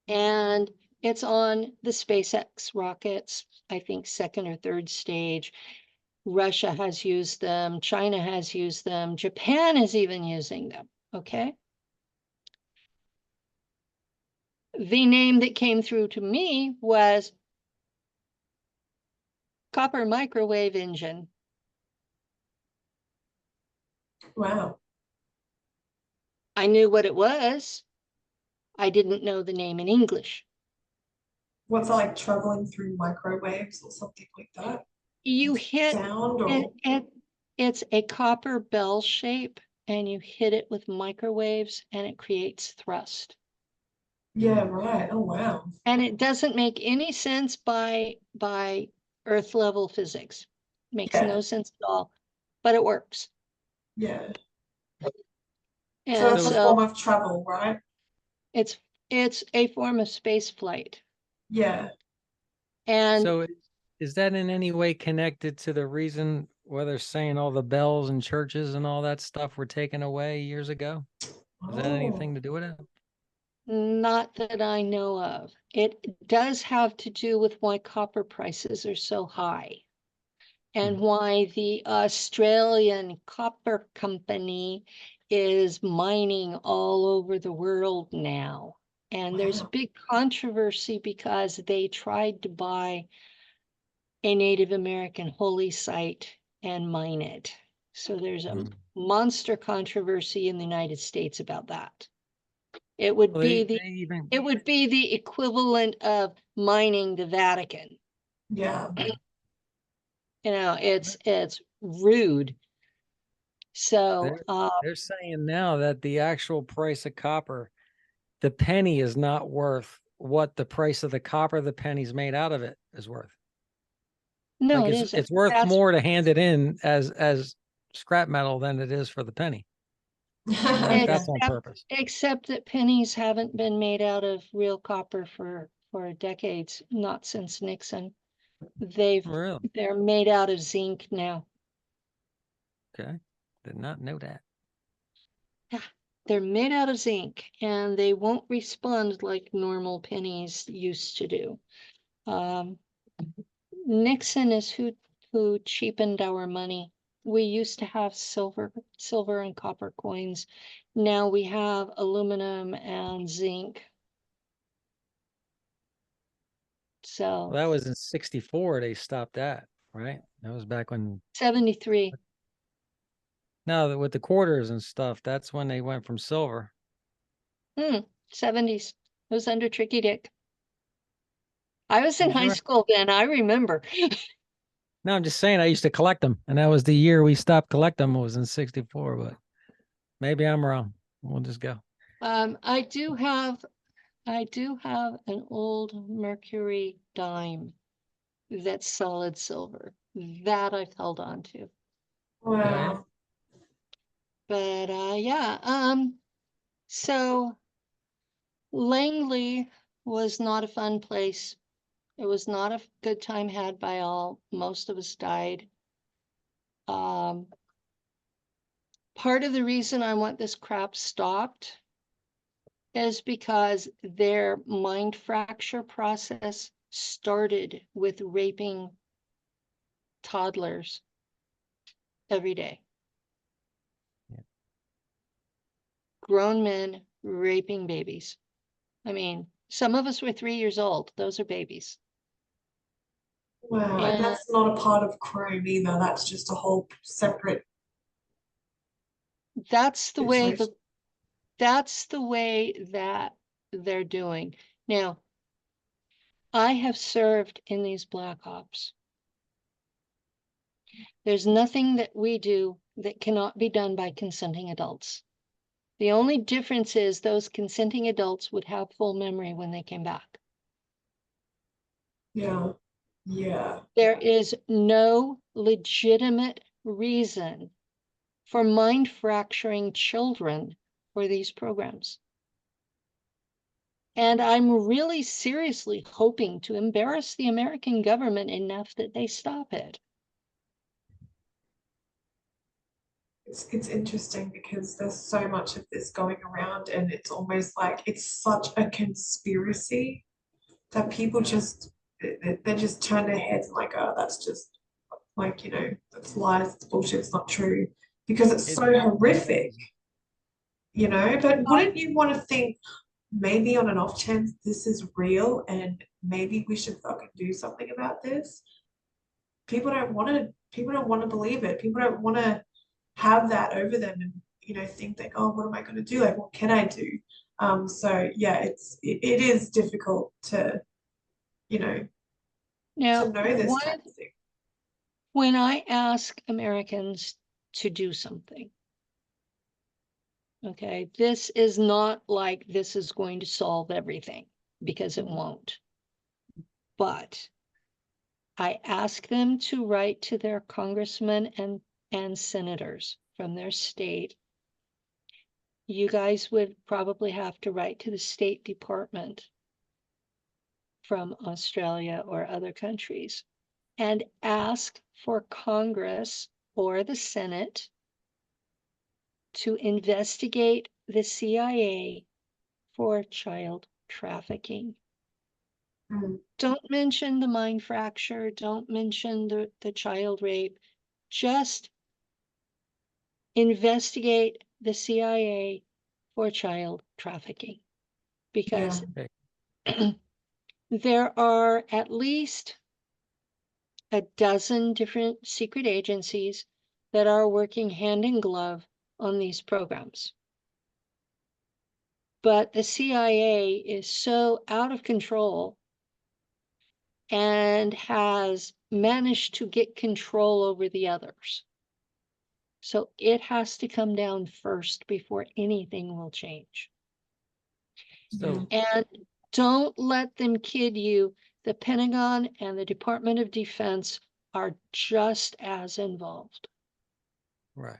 [SPEAKER 1] And it's on the SpaceX rockets, I think second or third stage. Russia has used them, China has used them, Japan is even using them, okay? The name that came through to me was copper microwave engine.
[SPEAKER 2] Wow.
[SPEAKER 1] I knew what it was. I didn't know the name in English.
[SPEAKER 2] What's it like traveling through microwaves or something like that?
[SPEAKER 1] You hit
[SPEAKER 2] Sound
[SPEAKER 1] it,
[SPEAKER 2] or
[SPEAKER 1] it's a copper bell shape, and you hit it with microwaves and it creates thrust.
[SPEAKER 2] yeah, right. Oh, wow.
[SPEAKER 1] And it doesn't make any sense by earth level physics. Makes
[SPEAKER 2] Yeah.
[SPEAKER 1] no sense at all, but it works.
[SPEAKER 2] Yeah. So
[SPEAKER 1] And
[SPEAKER 2] that's a
[SPEAKER 1] so
[SPEAKER 2] form of travel, right?
[SPEAKER 1] it's a form of space flight.
[SPEAKER 2] Yeah.
[SPEAKER 1] And
[SPEAKER 3] So is that in any way connected to the reason why they're saying all the bells and churches and all that stuff were taken away years ago? Is that anything
[SPEAKER 2] Oh,
[SPEAKER 3] to do with it?
[SPEAKER 1] not that I know of. It does have to do with why copper prices are so high and why the Australian Copper Company is mining all over the world now. And there's a
[SPEAKER 2] wow.
[SPEAKER 1] big controversy because they tried to buy a Native American holy site and mine it. So there's a
[SPEAKER 3] Mm.
[SPEAKER 1] monster controversy in the United States about that. It would
[SPEAKER 3] Well,
[SPEAKER 1] be
[SPEAKER 3] they even
[SPEAKER 1] the equivalent of mining the Vatican.
[SPEAKER 2] Yeah.
[SPEAKER 1] You know, it's rude. So
[SPEAKER 3] they're saying now that the actual price of copper, the penny is not worth what the price of the copper the penny's made out of it is worth.
[SPEAKER 1] No,
[SPEAKER 3] Like
[SPEAKER 1] it
[SPEAKER 3] it's
[SPEAKER 1] isn't.
[SPEAKER 3] worth
[SPEAKER 1] That's
[SPEAKER 3] more to hand it in as scrap metal than it is for the penny. Like that's on
[SPEAKER 1] except,
[SPEAKER 3] purpose.
[SPEAKER 1] except that pennies haven't been made out of real copper for decades, not since Nixon.
[SPEAKER 3] Really?
[SPEAKER 1] They're made out of zinc now.
[SPEAKER 3] Okay. Did not know that.
[SPEAKER 1] Yeah, they're made out of zinc and they won't respond like normal pennies used to do. Nixon is who cheapened our money. We used to have silver and copper coins. Now we have aluminum and zinc.
[SPEAKER 3] Well,
[SPEAKER 1] So
[SPEAKER 3] that was in 64. They stopped that, right? That was back when,
[SPEAKER 1] 73.
[SPEAKER 3] no, with the quarters and stuff, that's when they went from silver.
[SPEAKER 1] 70s. It was under Tricky Dick. I was in
[SPEAKER 3] You
[SPEAKER 1] high
[SPEAKER 3] sure?
[SPEAKER 1] school then, I remember.
[SPEAKER 3] No, I'm just saying I used to collect them. And that was the year we stopped collecting them, was in 64, but maybe I'm wrong. We'll just go.
[SPEAKER 1] I do have an old Mercury dime that's solid silver that I've held on to.
[SPEAKER 2] Wow.
[SPEAKER 1] But yeah, so Langley was not a fun place. It was not a good time had by all. Most of us died. Part of the reason I want this crap stopped is because their mind fracture process started with raping toddlers every day.
[SPEAKER 3] Yeah.
[SPEAKER 1] Grown men raping babies. I mean, some of us were 3 years old. Those are babies.
[SPEAKER 2] Wow. And
[SPEAKER 1] And
[SPEAKER 2] that's not a part of Chrome either. That's just a whole separate
[SPEAKER 1] that's the way
[SPEAKER 2] situation.
[SPEAKER 1] that they're doing. Now, I have served in these black ops. There's nothing that we do that cannot be done by consenting adults. The only difference is those consenting adults would have full memory when they came back.
[SPEAKER 2] Yeah. Yeah.
[SPEAKER 1] There is no legitimate reason for mind fracturing children for these programs. And I'm really seriously hoping to embarrass the American government enough that they stop it.
[SPEAKER 2] It's interesting because there's so much of this going around and it's almost like it's such a conspiracy that people just they just turn their heads and like, oh, that's just like, that's lies, it's bullshit, it's not true. Because it's so horrific, but wouldn't you want to think maybe on an off chance this is real and maybe we should fucking do something about this? People don't want to believe it. People don't want to have that over them and think like, oh, what am I going to do, like what can I do? So yeah, it is difficult to
[SPEAKER 1] Now,
[SPEAKER 2] to know this type of thing.
[SPEAKER 1] when I ask Americans to do something, okay, this is not like this is going to solve everything, because it won't. But I ask them to write to their congressmen and senators from their state. You guys would probably have to write to the State Department from Australia or other countries and ask for Congress or the Senate to investigate the CIA for child trafficking. Don't mention the mind fracture, don't mention the child rape, just investigate the CIA for child trafficking, because there are at least a dozen different secret agencies that are working hand in glove on these programs. But the CIA is so out of control and has managed to get control over the others. So it has to come down first before anything will change.
[SPEAKER 3] So
[SPEAKER 1] And Don't let them kid you. The Pentagon and the Department of Defense are just as involved.
[SPEAKER 3] Right.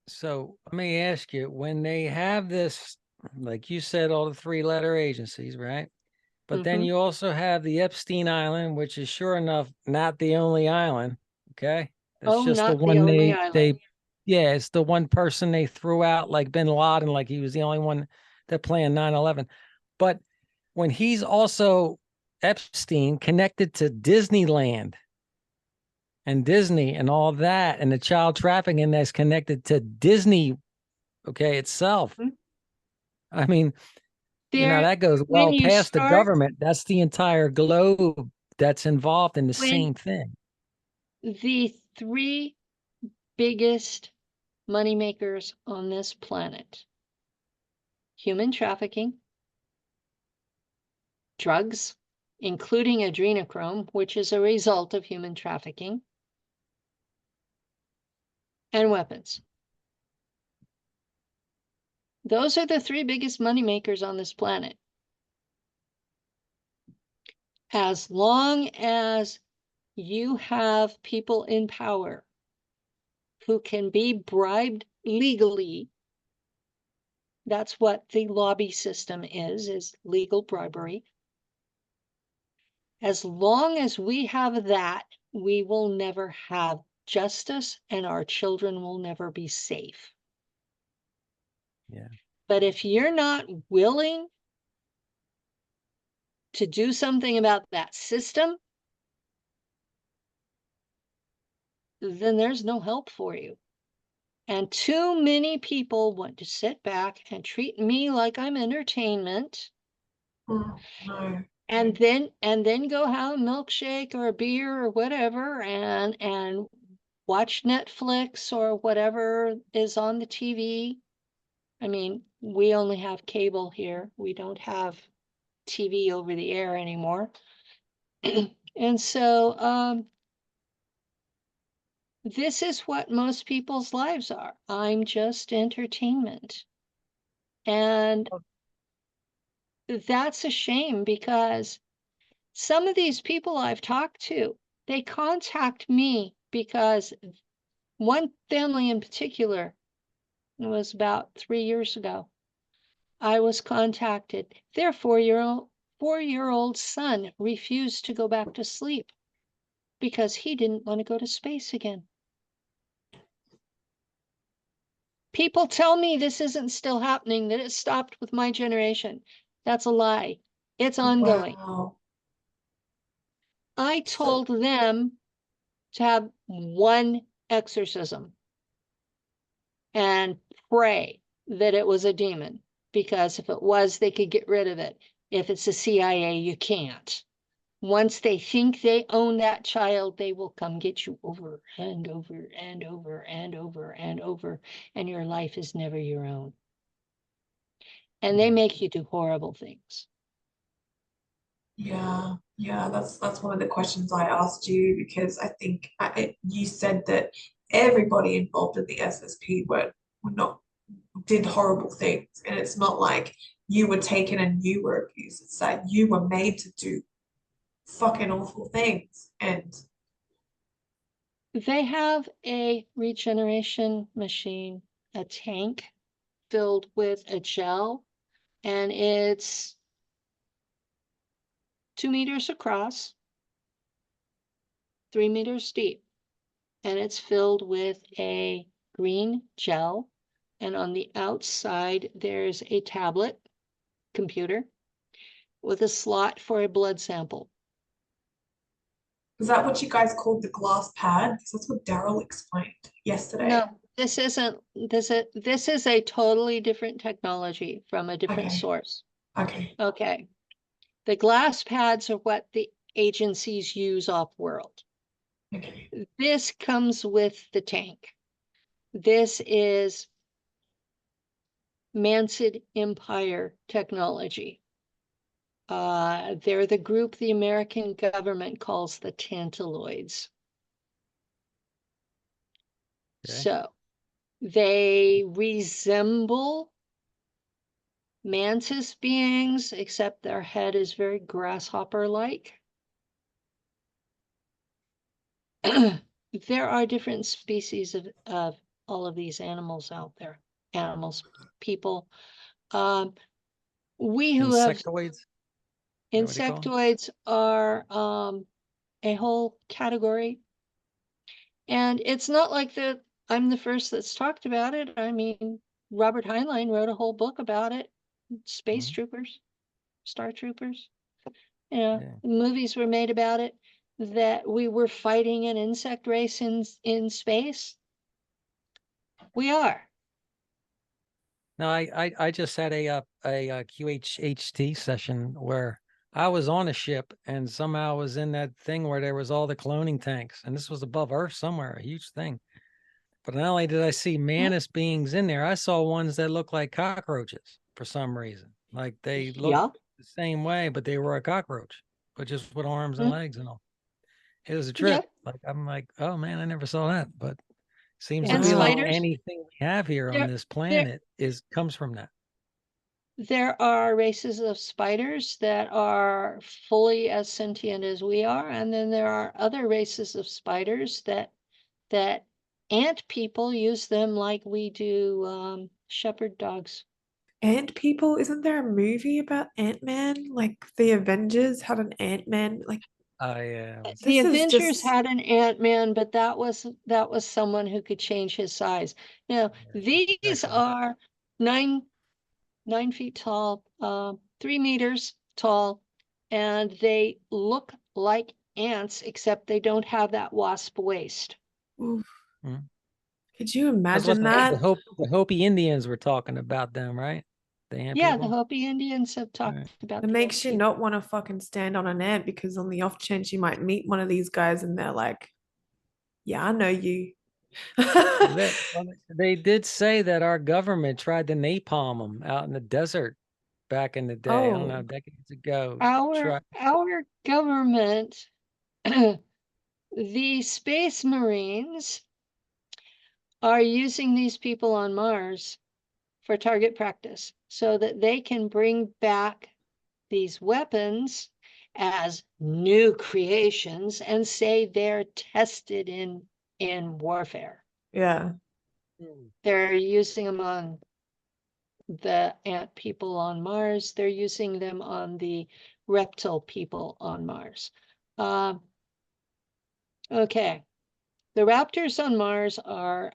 [SPEAKER 3] So let me ask you, when they have this, like you said, all the 3-letter agencies, right? But then you also have the Epstein Island, which is sure enough not the only island. Okay. That's
[SPEAKER 1] Oh,
[SPEAKER 3] just the
[SPEAKER 1] not the
[SPEAKER 3] one
[SPEAKER 1] only
[SPEAKER 3] they
[SPEAKER 1] island.
[SPEAKER 3] yeah, it's the one person they threw out like bin Laden, like he was the only one that planned 9/11. But when he's also Epstein connected to Disneyland and Disney and all that, and the child trafficking that's connected to Disney, okay, itself.
[SPEAKER 1] Mhm.
[SPEAKER 3] I mean,
[SPEAKER 1] There,
[SPEAKER 3] that goes
[SPEAKER 1] when
[SPEAKER 3] well
[SPEAKER 1] you
[SPEAKER 3] past the
[SPEAKER 1] start,
[SPEAKER 3] government. That's the entire globe that's involved in the
[SPEAKER 1] when
[SPEAKER 3] same thing.
[SPEAKER 1] the three biggest moneymakers on this planet: human trafficking, drugs, including adrenochrome, which is a result of human trafficking, and weapons. Those are the three biggest moneymakers on this planet. As long as you have people in power who can be bribed legally, that's what the lobby system is legal bribery. As long as we have that, we will never have justice and our children will never be safe.
[SPEAKER 3] Yeah.
[SPEAKER 1] But if you're not willing to do something about that system, then there's no help for you. And too many people want to sit back and treat me like I'm entertainment,
[SPEAKER 2] Oh, no.
[SPEAKER 1] and then go have a milkshake or a beer or whatever and watch Netflix or whatever is on the TV. I mean, we only have cable here. We don't have TV over the air anymore. And so this is what most people's lives are. I'm just entertainment. And that's a shame, because some of these people I've talked to, they contact me because one family in particular, it was about 3 years ago, I was contacted. Their four-year-old son refused to go back to sleep because he didn't want to go to space again. People tell me this isn't still happening, that it stopped with my generation. That's a lie. It's ongoing.
[SPEAKER 2] Wow.
[SPEAKER 1] I
[SPEAKER 2] So,
[SPEAKER 1] told them to have one exorcism and pray that it was a demon, because if it was, they could get rid of it. If it's the CIA, you can't. Once they think they own that child, they will come get you over and over and over and over and over, and your life is never your own. And they make you do horrible things.
[SPEAKER 2] yeah, that's one of the questions I asked you, because I think you said that everybody involved in the SSP were not did horrible things, and it's not like you were taken and you were abused. It's that you were made to do fucking awful things, and
[SPEAKER 1] They have a regeneration machine, a tank filled with a gel, and it's 2 meters across, 3 meters deep, and it's filled with a green gel. And on the outside, there's a tablet computer with a slot for a blood sample.
[SPEAKER 2] is that what you guys called the glass pad? Because that's what Daryl explained yesterday.
[SPEAKER 1] No, this isn't, this is a totally different technology from a different
[SPEAKER 2] Okay.
[SPEAKER 1] source.
[SPEAKER 2] Okay.
[SPEAKER 1] Okay. The glass pads are what the agencies use off-world.
[SPEAKER 2] Okay.
[SPEAKER 1] This comes with the tank. This is Mansid Empire technology. They're the group the American government calls the Tantaloids.
[SPEAKER 3] Okay.
[SPEAKER 1] So they resemble mantis beings, except their head is very grasshopper-like. There are different species of all of these animals out there. Animals, people. We who have
[SPEAKER 3] Insectoids? Is that what they call 'em?
[SPEAKER 1] insectoids are a whole category. And it's not like that I'm the first that's talked about it. I mean, Robert Heinlein wrote a whole book about it. Space
[SPEAKER 3] Mhm.
[SPEAKER 1] troopers, star troopers. You know,
[SPEAKER 3] Yeah.
[SPEAKER 1] movies were made about it, that we were fighting an insect race in space. We are.
[SPEAKER 3] No, I just had a QHHT session where I was on a ship and somehow I was in that thing where there was all the cloning tanks, and this was above Earth somewhere, a huge thing. But not only did I see mantis beings in there, I saw ones that looked like cockroaches for some reason. Like they looked
[SPEAKER 1] Yeah.
[SPEAKER 3] the same way, but they were a cockroach, but just with arms and
[SPEAKER 1] Mm,
[SPEAKER 3] legs and all. It was a
[SPEAKER 1] yeah.
[SPEAKER 3] trip. Like I'm like, oh man, I never saw that. But seems to
[SPEAKER 1] And
[SPEAKER 3] be like
[SPEAKER 2] Wow.
[SPEAKER 1] spiders.
[SPEAKER 3] anything we have here on
[SPEAKER 1] There,
[SPEAKER 3] this
[SPEAKER 1] there,
[SPEAKER 3] planet comes from that.
[SPEAKER 1] there are races of spiders that are fully as sentient as we are, and then there are other races of spiders that ant people use them like we do shepherd dogs.
[SPEAKER 2] Ant people, isn't there a movie about Ant-Man? Like the Avengers had an Ant-Man. Like
[SPEAKER 1] The
[SPEAKER 2] this is
[SPEAKER 1] Avengers
[SPEAKER 2] just
[SPEAKER 1] had an Ant-Man, but that was someone who could change his size. Now, these
[SPEAKER 3] Exactly.
[SPEAKER 1] are 9 feet tall, 3 meters tall, and they look like ants, except they don't have that wasp waist.
[SPEAKER 2] oof.
[SPEAKER 3] Mhm.
[SPEAKER 2] Could you
[SPEAKER 3] That's what
[SPEAKER 2] imagine
[SPEAKER 3] the
[SPEAKER 2] that?
[SPEAKER 3] Hopi Indians were talking about them, right? The ant
[SPEAKER 1] Yeah, the
[SPEAKER 3] people.
[SPEAKER 1] Hopi Indians have
[SPEAKER 3] Right.
[SPEAKER 1] talked about
[SPEAKER 2] It
[SPEAKER 1] the ant
[SPEAKER 2] makes you
[SPEAKER 1] people.
[SPEAKER 2] not want to fucking stand on an ant because on the off chance you might meet one of these guys and they're like, yeah, I know you.
[SPEAKER 3] They did say that our government tried to napalm them out in the desert back in the day. I don't know,
[SPEAKER 2] Oh,
[SPEAKER 3] decades ago.
[SPEAKER 1] Our government, the Space Marines, are using these people on Mars for target practice so that they can bring back these weapons as new creations and say they're tested in warfare.
[SPEAKER 2] yeah.
[SPEAKER 1] They're using them on the ant people on Mars. They're using them on the reptile people on Mars. Okay, the raptors on Mars are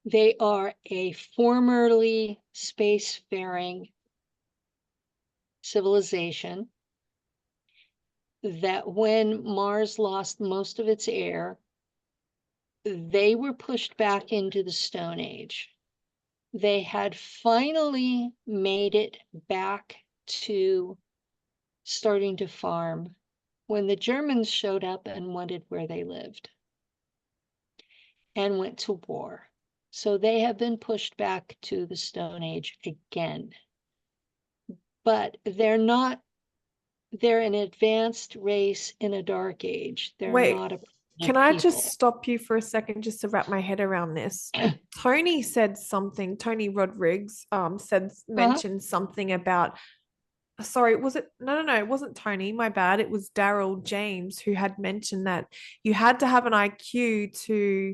[SPEAKER 1] they are a formerly spacefaring civilization that when Mars lost most of its air, they were pushed back into the Stone Age. They had finally made it back to starting to farm when the Germans showed up and wondered where they lived and went to war. So they have been pushed back to the Stone Age again. But they're an advanced race in a dark age. They're
[SPEAKER 2] Wait,
[SPEAKER 1] not a
[SPEAKER 2] can I just
[SPEAKER 1] people.
[SPEAKER 2] stop you for a second just to wrap my head around this? Tony said something, Tony Rodriguez
[SPEAKER 1] Uh-huh.
[SPEAKER 2] mentioned something about sorry, was it no, it wasn't Tony, my bad. It was Daryl James who had mentioned that you had to have an IQ to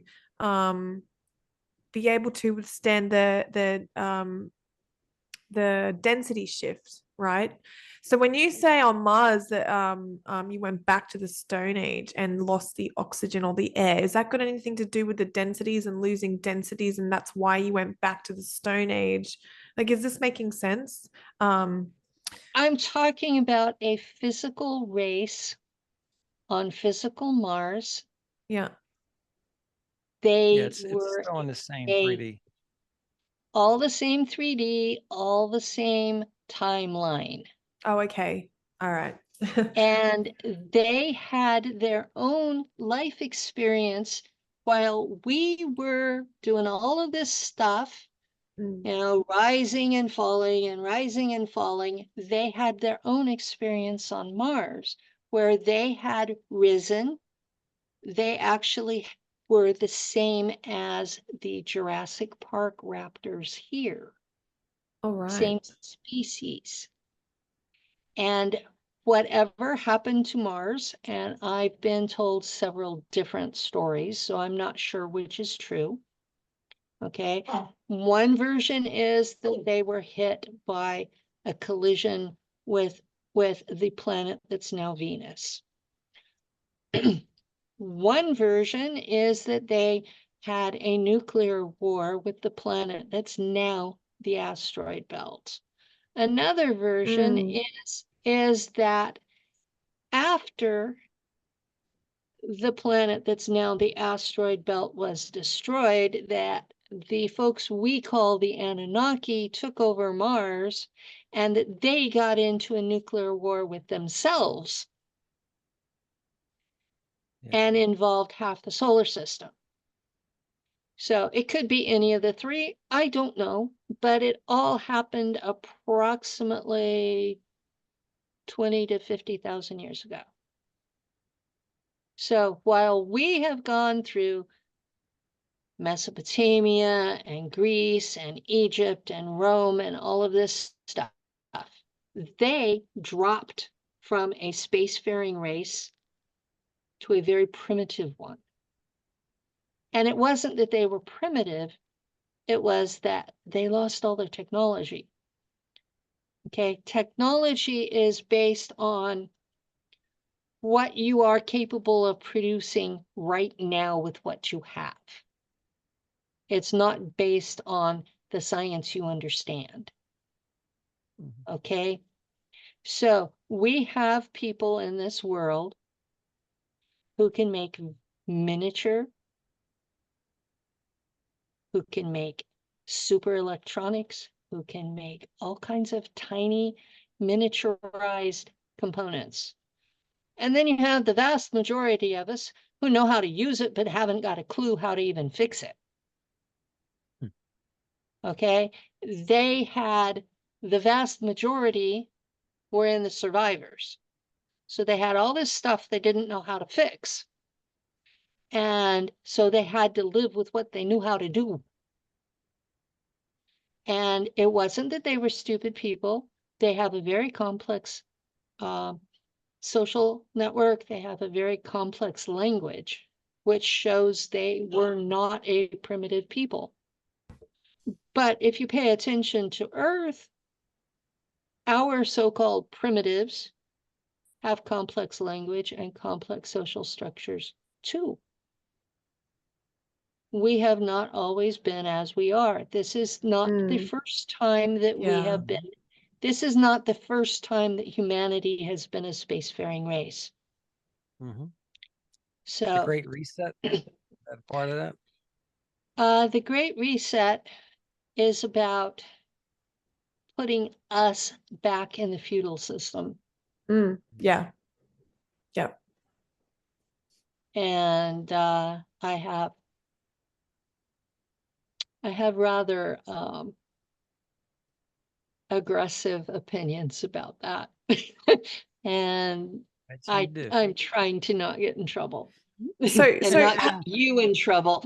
[SPEAKER 2] be able to withstand the density shift, right? So when you say on Mars that you went back to the Stone Age and lost the oxygen or the air, is that got anything to do with the densities and losing densities, and that's why you went back to the Stone Age? Like, is this making sense?
[SPEAKER 1] I'm talking about a physical race on physical Mars.
[SPEAKER 2] Yeah.
[SPEAKER 3] Yeah,
[SPEAKER 1] They
[SPEAKER 3] it's
[SPEAKER 1] were
[SPEAKER 3] still in the same
[SPEAKER 1] a
[SPEAKER 3] 3D.
[SPEAKER 1] all the same 3D, all the same timeline.
[SPEAKER 2] Oh, okay. All right.
[SPEAKER 1] And they had their own life experience while we were doing all of this stuff,
[SPEAKER 2] Mm.
[SPEAKER 1] rising and falling and rising and falling. They had their own experience on Mars where they had risen. They actually were the same as the Jurassic Park raptors here,
[SPEAKER 2] All right.
[SPEAKER 1] same species. And whatever happened to Mars, and I've been told several different stories, so I'm not sure which is true. Okay. One version is that they were hit by a collision with the planet that's now Venus. One version is that they had a nuclear war with the planet that's now the asteroid belt. Another version is that after the planet that's now the asteroid belt was destroyed, that the folks we call the Anunnaki took over Mars and that they got into a nuclear war with themselves and involved half the solar system. So it could be any of the three. I don't know, but it all happened approximately 20 to 50,000 years ago. So while we have gone through Mesopotamia and Greece and Egypt and Rome and all of this stuff, they dropped from a spacefaring race to a very primitive one. And it wasn't that they were primitive, it was that they lost all their technology. Okay, technology is based on what you are capable of producing right now with what you have. It's not based on the science you understand. Okay, so we have people in this world who can make miniature, who can make super electronics, who can make all kinds of tiny miniaturized components. And then you have the vast majority of us who know how to use it, but haven't got a clue how to even fix it. Okay, they had the vast majority were in the survivors. So they had all this stuff they didn't know how to fix. And so they had to live with what they knew how to do. And it wasn't that they were stupid people. They have a very complex social network. They have a very complex language, which shows they were not a primitive people. But if you pay attention to Earth, our so-called primitives have complex language and complex social structures too. We have not always been as we are. This is not the first time that we have been. This is not the first time that humanity has been a spacefaring race. So
[SPEAKER 3] the Great Reset, that part of that?
[SPEAKER 1] The Great Reset is about putting us back in the feudal system.
[SPEAKER 2] Yeah. Yep.
[SPEAKER 1] And I have rather aggressive opinions about that. And I'm trying to not get in trouble. And not get you in trouble.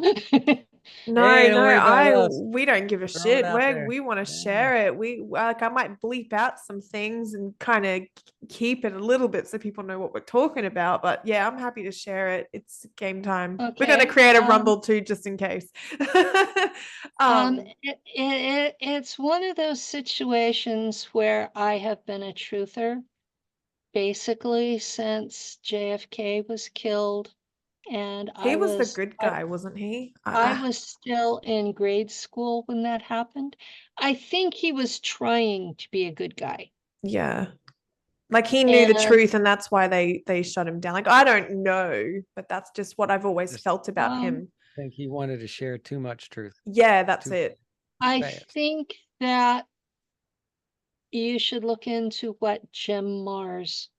[SPEAKER 2] We don't give a shit. We want to share it. We like, I might bleep out some things and kind of keep it a little bit so people know what we're talking about. But yeah, I'm happy to share it. It's game time.
[SPEAKER 1] Okay.
[SPEAKER 2] We're gonna create a Rumble too, just in case.
[SPEAKER 1] It's one of those situations where I have been a truther basically since JFK was killed. And
[SPEAKER 2] he was the good guy, wasn't he?
[SPEAKER 1] I was still in grade school when that happened. I think he was trying to be a good guy.
[SPEAKER 2] Yeah. Like he knew the truth and that's why they shut him down. Like, I don't know, but that's just what I've always felt about him.
[SPEAKER 3] I think he wanted to share too much truth.
[SPEAKER 2] Yeah, that's it.
[SPEAKER 1] I think that you should look into what Jim Mars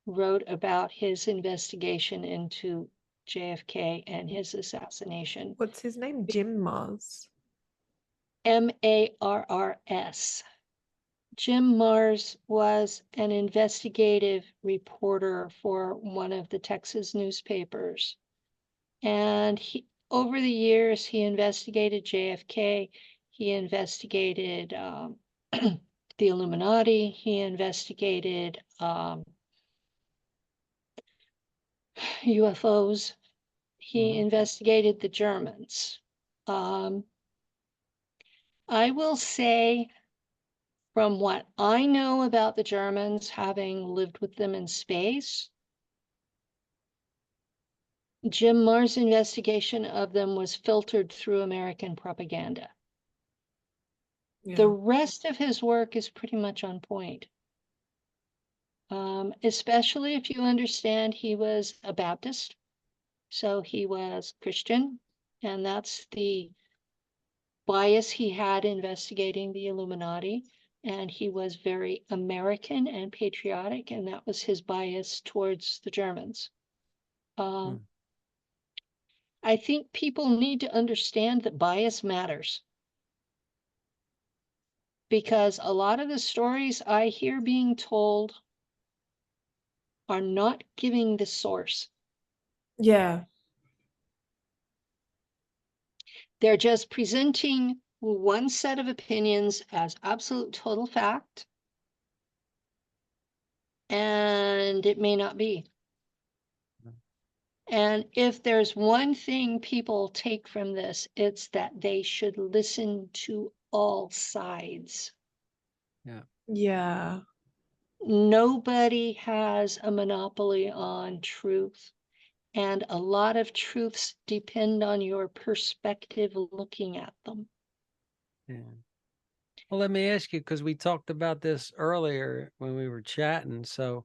[SPEAKER 1] wrote about his investigation into JFK and his assassination.
[SPEAKER 2] What's his name? Jim Mars.
[SPEAKER 1] M-A-R-R-S. Jim Mars was an investigative reporter for one of the Texas newspapers. And over the years, he investigated JFK. He investigated the Illuminati. He investigated UFOs. He investigated the Germans. I will say, from what I know about the Germans, having lived with them in space, Jim Marr's investigation of them was filtered through American propaganda. The
[SPEAKER 2] Yeah.
[SPEAKER 1] rest of his work is pretty much on point. Especially if you understand he was a Baptist, so he was Christian, and that's the bias he had investigating the Illuminati. And he was very American and patriotic, and that was his bias towards the Germans. I think people need to understand that bias matters, because a lot of the stories I hear being told are not giving the source.
[SPEAKER 2] Yeah.
[SPEAKER 1] They're just presenting one set of opinions as absolute total fact, and it may not be. And if there's one thing people take from this, it's that they should listen to all sides.
[SPEAKER 2] Yeah.
[SPEAKER 1] Nobody has a monopoly on truth, and a lot of truths depend on your perspective looking at them.
[SPEAKER 3] Yeah. Well, let me ask you, because we talked about this earlier when we were chatting. So,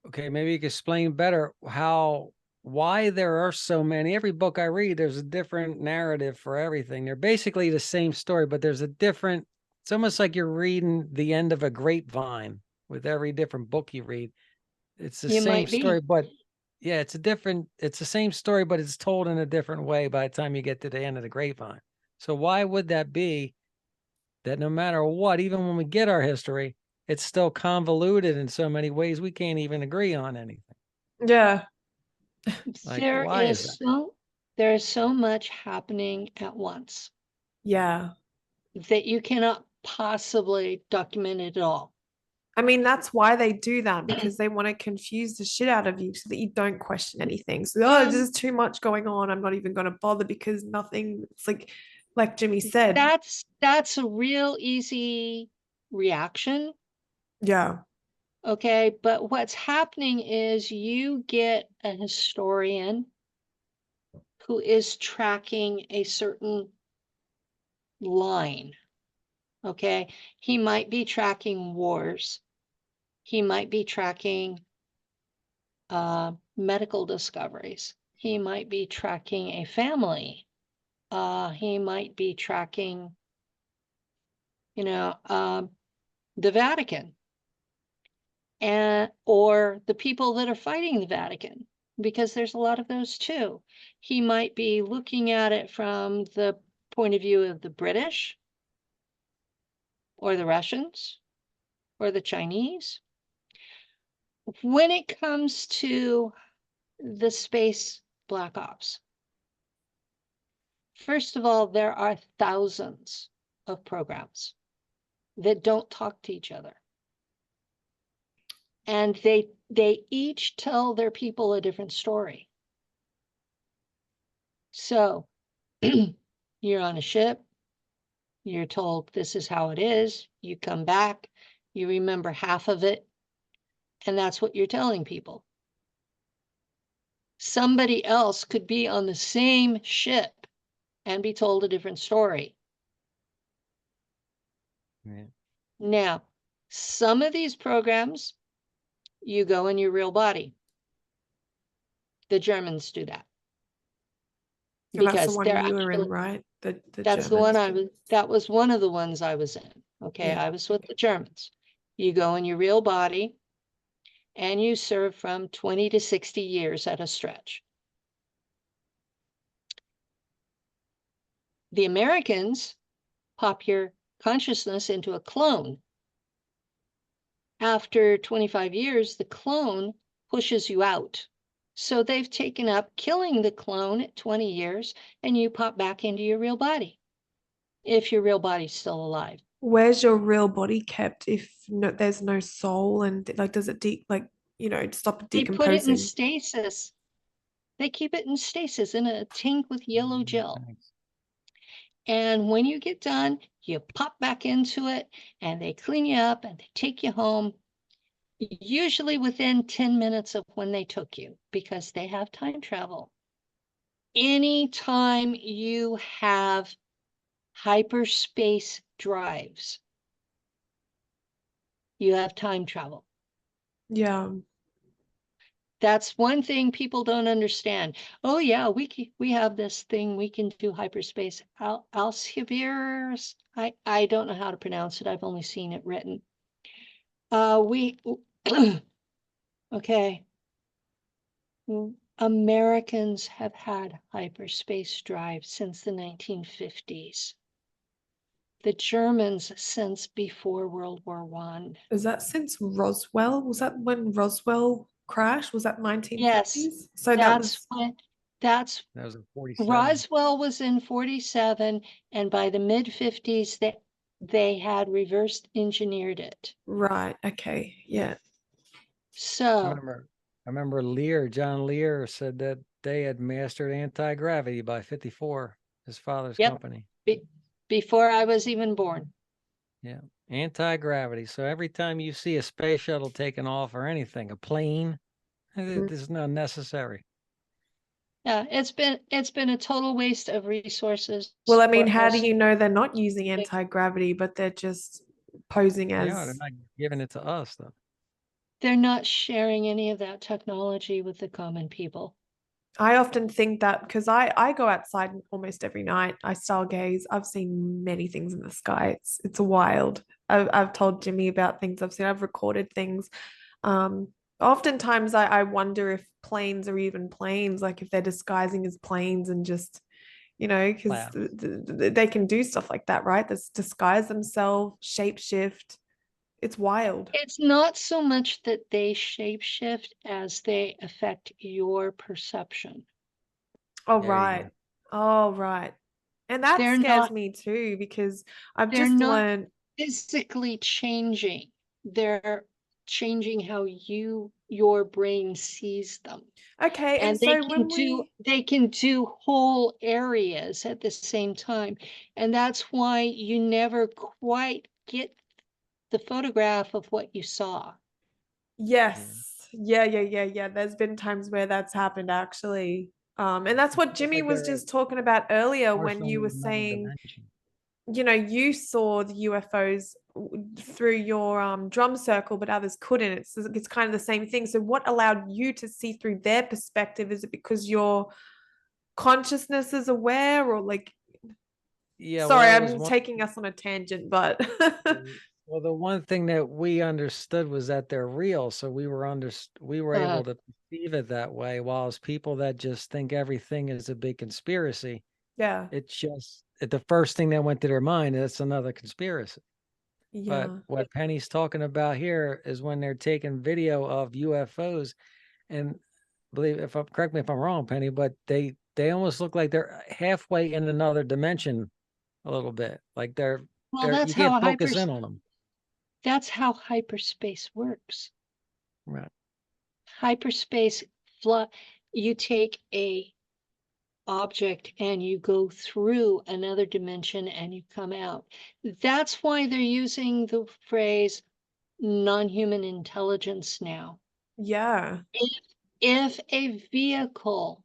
[SPEAKER 3] okay, maybe you can explain better why there are so many. Every book I read, there's a different narrative for everything. They're basically the same story, but there's a different, it's almost like you're reading the end of a grapevine with every different book you read. It's the
[SPEAKER 1] You
[SPEAKER 3] same
[SPEAKER 1] might be.
[SPEAKER 3] story, but yeah, it's the same story, but it's told in a different way by the time you get to the end of the grapevine. So why would that be, that no matter what, even when we get our history, it's still convoluted in so many ways we can't even agree on anything?
[SPEAKER 2] Yeah.
[SPEAKER 3] Like, why is that?
[SPEAKER 1] There is so much happening at once
[SPEAKER 2] Yeah.
[SPEAKER 1] that you cannot possibly document it all.
[SPEAKER 2] I mean, that's why they do that, because they want to confuse the shit out of you so that you don't question anything. So, oh, this is too much going on. I'm not even going to bother, because nothing, it's like Jimmy said.
[SPEAKER 1] That's a real easy reaction.
[SPEAKER 2] Yeah.
[SPEAKER 1] Okay, but what's happening is you get a historian who is tracking a certain line. Okay, he might be tracking wars. He might be tracking medical discoveries. He might be tracking a family. He might be tracking, the Vatican, or the people that are fighting the Vatican, because there's a lot of those too. He might be looking at it from the point of view of the British, or the Russians, or the Chinese. When it comes to the space black ops, first of all, there are thousands of programs that don't talk to each other. And they each tell their people a different story. So you're on a ship, you're told this is how it is, you come back, you remember half of it, and that's what you're telling people. Somebody else could be on the same ship and be told a different story.
[SPEAKER 3] Yeah.
[SPEAKER 1] Now, some of these programs, you go in your real body. The Germans do that.
[SPEAKER 2] And that's the
[SPEAKER 1] Because
[SPEAKER 2] one
[SPEAKER 1] they're
[SPEAKER 2] you were in,
[SPEAKER 1] actually,
[SPEAKER 2] right? The
[SPEAKER 1] that's the one
[SPEAKER 2] Germans.
[SPEAKER 1] that was one of the ones I was in. Okay,
[SPEAKER 2] Yeah.
[SPEAKER 1] I was with the Germans. You go in your real body and you serve from 20 to 60 years at a stretch. The Americans pop your consciousness into a clone. After 25 years, the clone pushes you out So they've taken up killing the clone at 20 years, and you pop back into your real body, if your real body's still alive.
[SPEAKER 2] Where's your real body kept if there's no soul, and like does it stop
[SPEAKER 1] They put it in
[SPEAKER 2] decomposing?
[SPEAKER 1] stasis. They keep it in stasis in a tank with yellow gel.
[SPEAKER 3] Thanks.
[SPEAKER 1] And when you get done, you pop back into it and they clean you up and they take you home, usually within 10 minutes of when they took you, because they have time travel. Anytime you have hyperspace drives, you have time travel.
[SPEAKER 2] Yeah.
[SPEAKER 1] That's one thing people don't understand. Oh yeah, we have this thing, we can do hyperspace. Alcibiades. I don't know how to pronounce it. I've only seen it written. We okay. Americans have had hyperspace drive since the 1950s. The Germans since before World War I.
[SPEAKER 2] Is that since Roswell? Was that when Roswell crashed? Was that
[SPEAKER 1] Yes,
[SPEAKER 2] 1950s? So that
[SPEAKER 1] that's
[SPEAKER 2] was
[SPEAKER 1] when that's
[SPEAKER 3] That was in 47.
[SPEAKER 1] Roswell was in 47, and by the mid-50s they had reverse engineered it.
[SPEAKER 2] right. Okay. Yeah.
[SPEAKER 3] I
[SPEAKER 1] So
[SPEAKER 3] remember John Lear said that they had mastered anti-gravity by 54, his father's
[SPEAKER 1] yep,
[SPEAKER 3] company.
[SPEAKER 1] before I was even born.
[SPEAKER 3] Yeah. Anti-gravity. So every time you see a space shuttle taking off or anything, a plane,
[SPEAKER 2] Mm.
[SPEAKER 3] this is not necessary.
[SPEAKER 1] Yeah, it's been a total waste of resources
[SPEAKER 2] Well, I mean,
[SPEAKER 1] for
[SPEAKER 2] how do
[SPEAKER 1] us.
[SPEAKER 2] you know they're not using anti-gravity, but they're just posing
[SPEAKER 3] They're
[SPEAKER 2] as
[SPEAKER 3] not giving it to us though.
[SPEAKER 1] They're not sharing any of that technology with the common people.
[SPEAKER 2] I often think that because I go outside almost every night. I stargaze. I've seen many things in the sky. It's wild. I've told Jimmy about things I've seen. I've recorded things. Um, Oftentimes I wonder if planes are even planes, like if they're disguising as planes and just, because
[SPEAKER 3] Clouds.
[SPEAKER 2] they can do stuff like that, right? That's disguise themselves, shapeshift. It's wild.
[SPEAKER 1] It's not so much that they shapeshift as they affect your perception.
[SPEAKER 2] Oh,
[SPEAKER 3] There you
[SPEAKER 2] right.
[SPEAKER 3] go.
[SPEAKER 2] Oh, right. And that
[SPEAKER 1] They're
[SPEAKER 2] scares
[SPEAKER 1] not
[SPEAKER 2] me too, because I've
[SPEAKER 1] they're
[SPEAKER 2] just
[SPEAKER 1] not
[SPEAKER 2] learned.
[SPEAKER 1] physically changing. They're changing how your brain sees them.
[SPEAKER 2] Okay, and
[SPEAKER 1] And
[SPEAKER 2] so when we,
[SPEAKER 1] they can do whole areas at the same time. And that's why you never quite get the photograph of what you saw.
[SPEAKER 3] Yeah.
[SPEAKER 2] yes, yeah. There's been times where that's happened actually. And that's
[SPEAKER 3] It's
[SPEAKER 2] what
[SPEAKER 3] almost
[SPEAKER 2] Jimmy
[SPEAKER 3] like
[SPEAKER 2] was
[SPEAKER 3] they're
[SPEAKER 2] just talking about earlier
[SPEAKER 3] are
[SPEAKER 2] when you
[SPEAKER 3] from
[SPEAKER 2] were
[SPEAKER 3] another
[SPEAKER 2] saying,
[SPEAKER 3] dimension.
[SPEAKER 2] you saw the UFOs through your drum circle, but others couldn't. It's kind of the same thing. So what allowed you to see through their perspective? Is it because your consciousness is aware, or like,
[SPEAKER 3] Yeah, well,
[SPEAKER 2] sorry,
[SPEAKER 3] that was
[SPEAKER 2] I'm
[SPEAKER 3] one.
[SPEAKER 2] taking us on a tangent, but
[SPEAKER 3] Well, the one thing that we understood was that they're real, so we were
[SPEAKER 1] Uh,
[SPEAKER 3] able to perceive it that way. Whilst people that just think everything is a big conspiracy,
[SPEAKER 2] yeah,
[SPEAKER 3] it's just the first thing that went to their mind is another conspiracy. But
[SPEAKER 2] yeah,
[SPEAKER 3] what Penny's talking about here is when they're taking video of UFOs, and believe if I'm correct me if I'm wrong, Penny, but they almost look like they're halfway in another dimension a little bit. Like
[SPEAKER 1] well,
[SPEAKER 3] you can't focus in on them.
[SPEAKER 1] that's how hyperspace works.
[SPEAKER 3] Right.
[SPEAKER 1] Hyperspace you take a object and you go through another dimension and you come out. That's why they're using the phrase non-human intelligence now.
[SPEAKER 2] yeah,
[SPEAKER 1] If a vehicle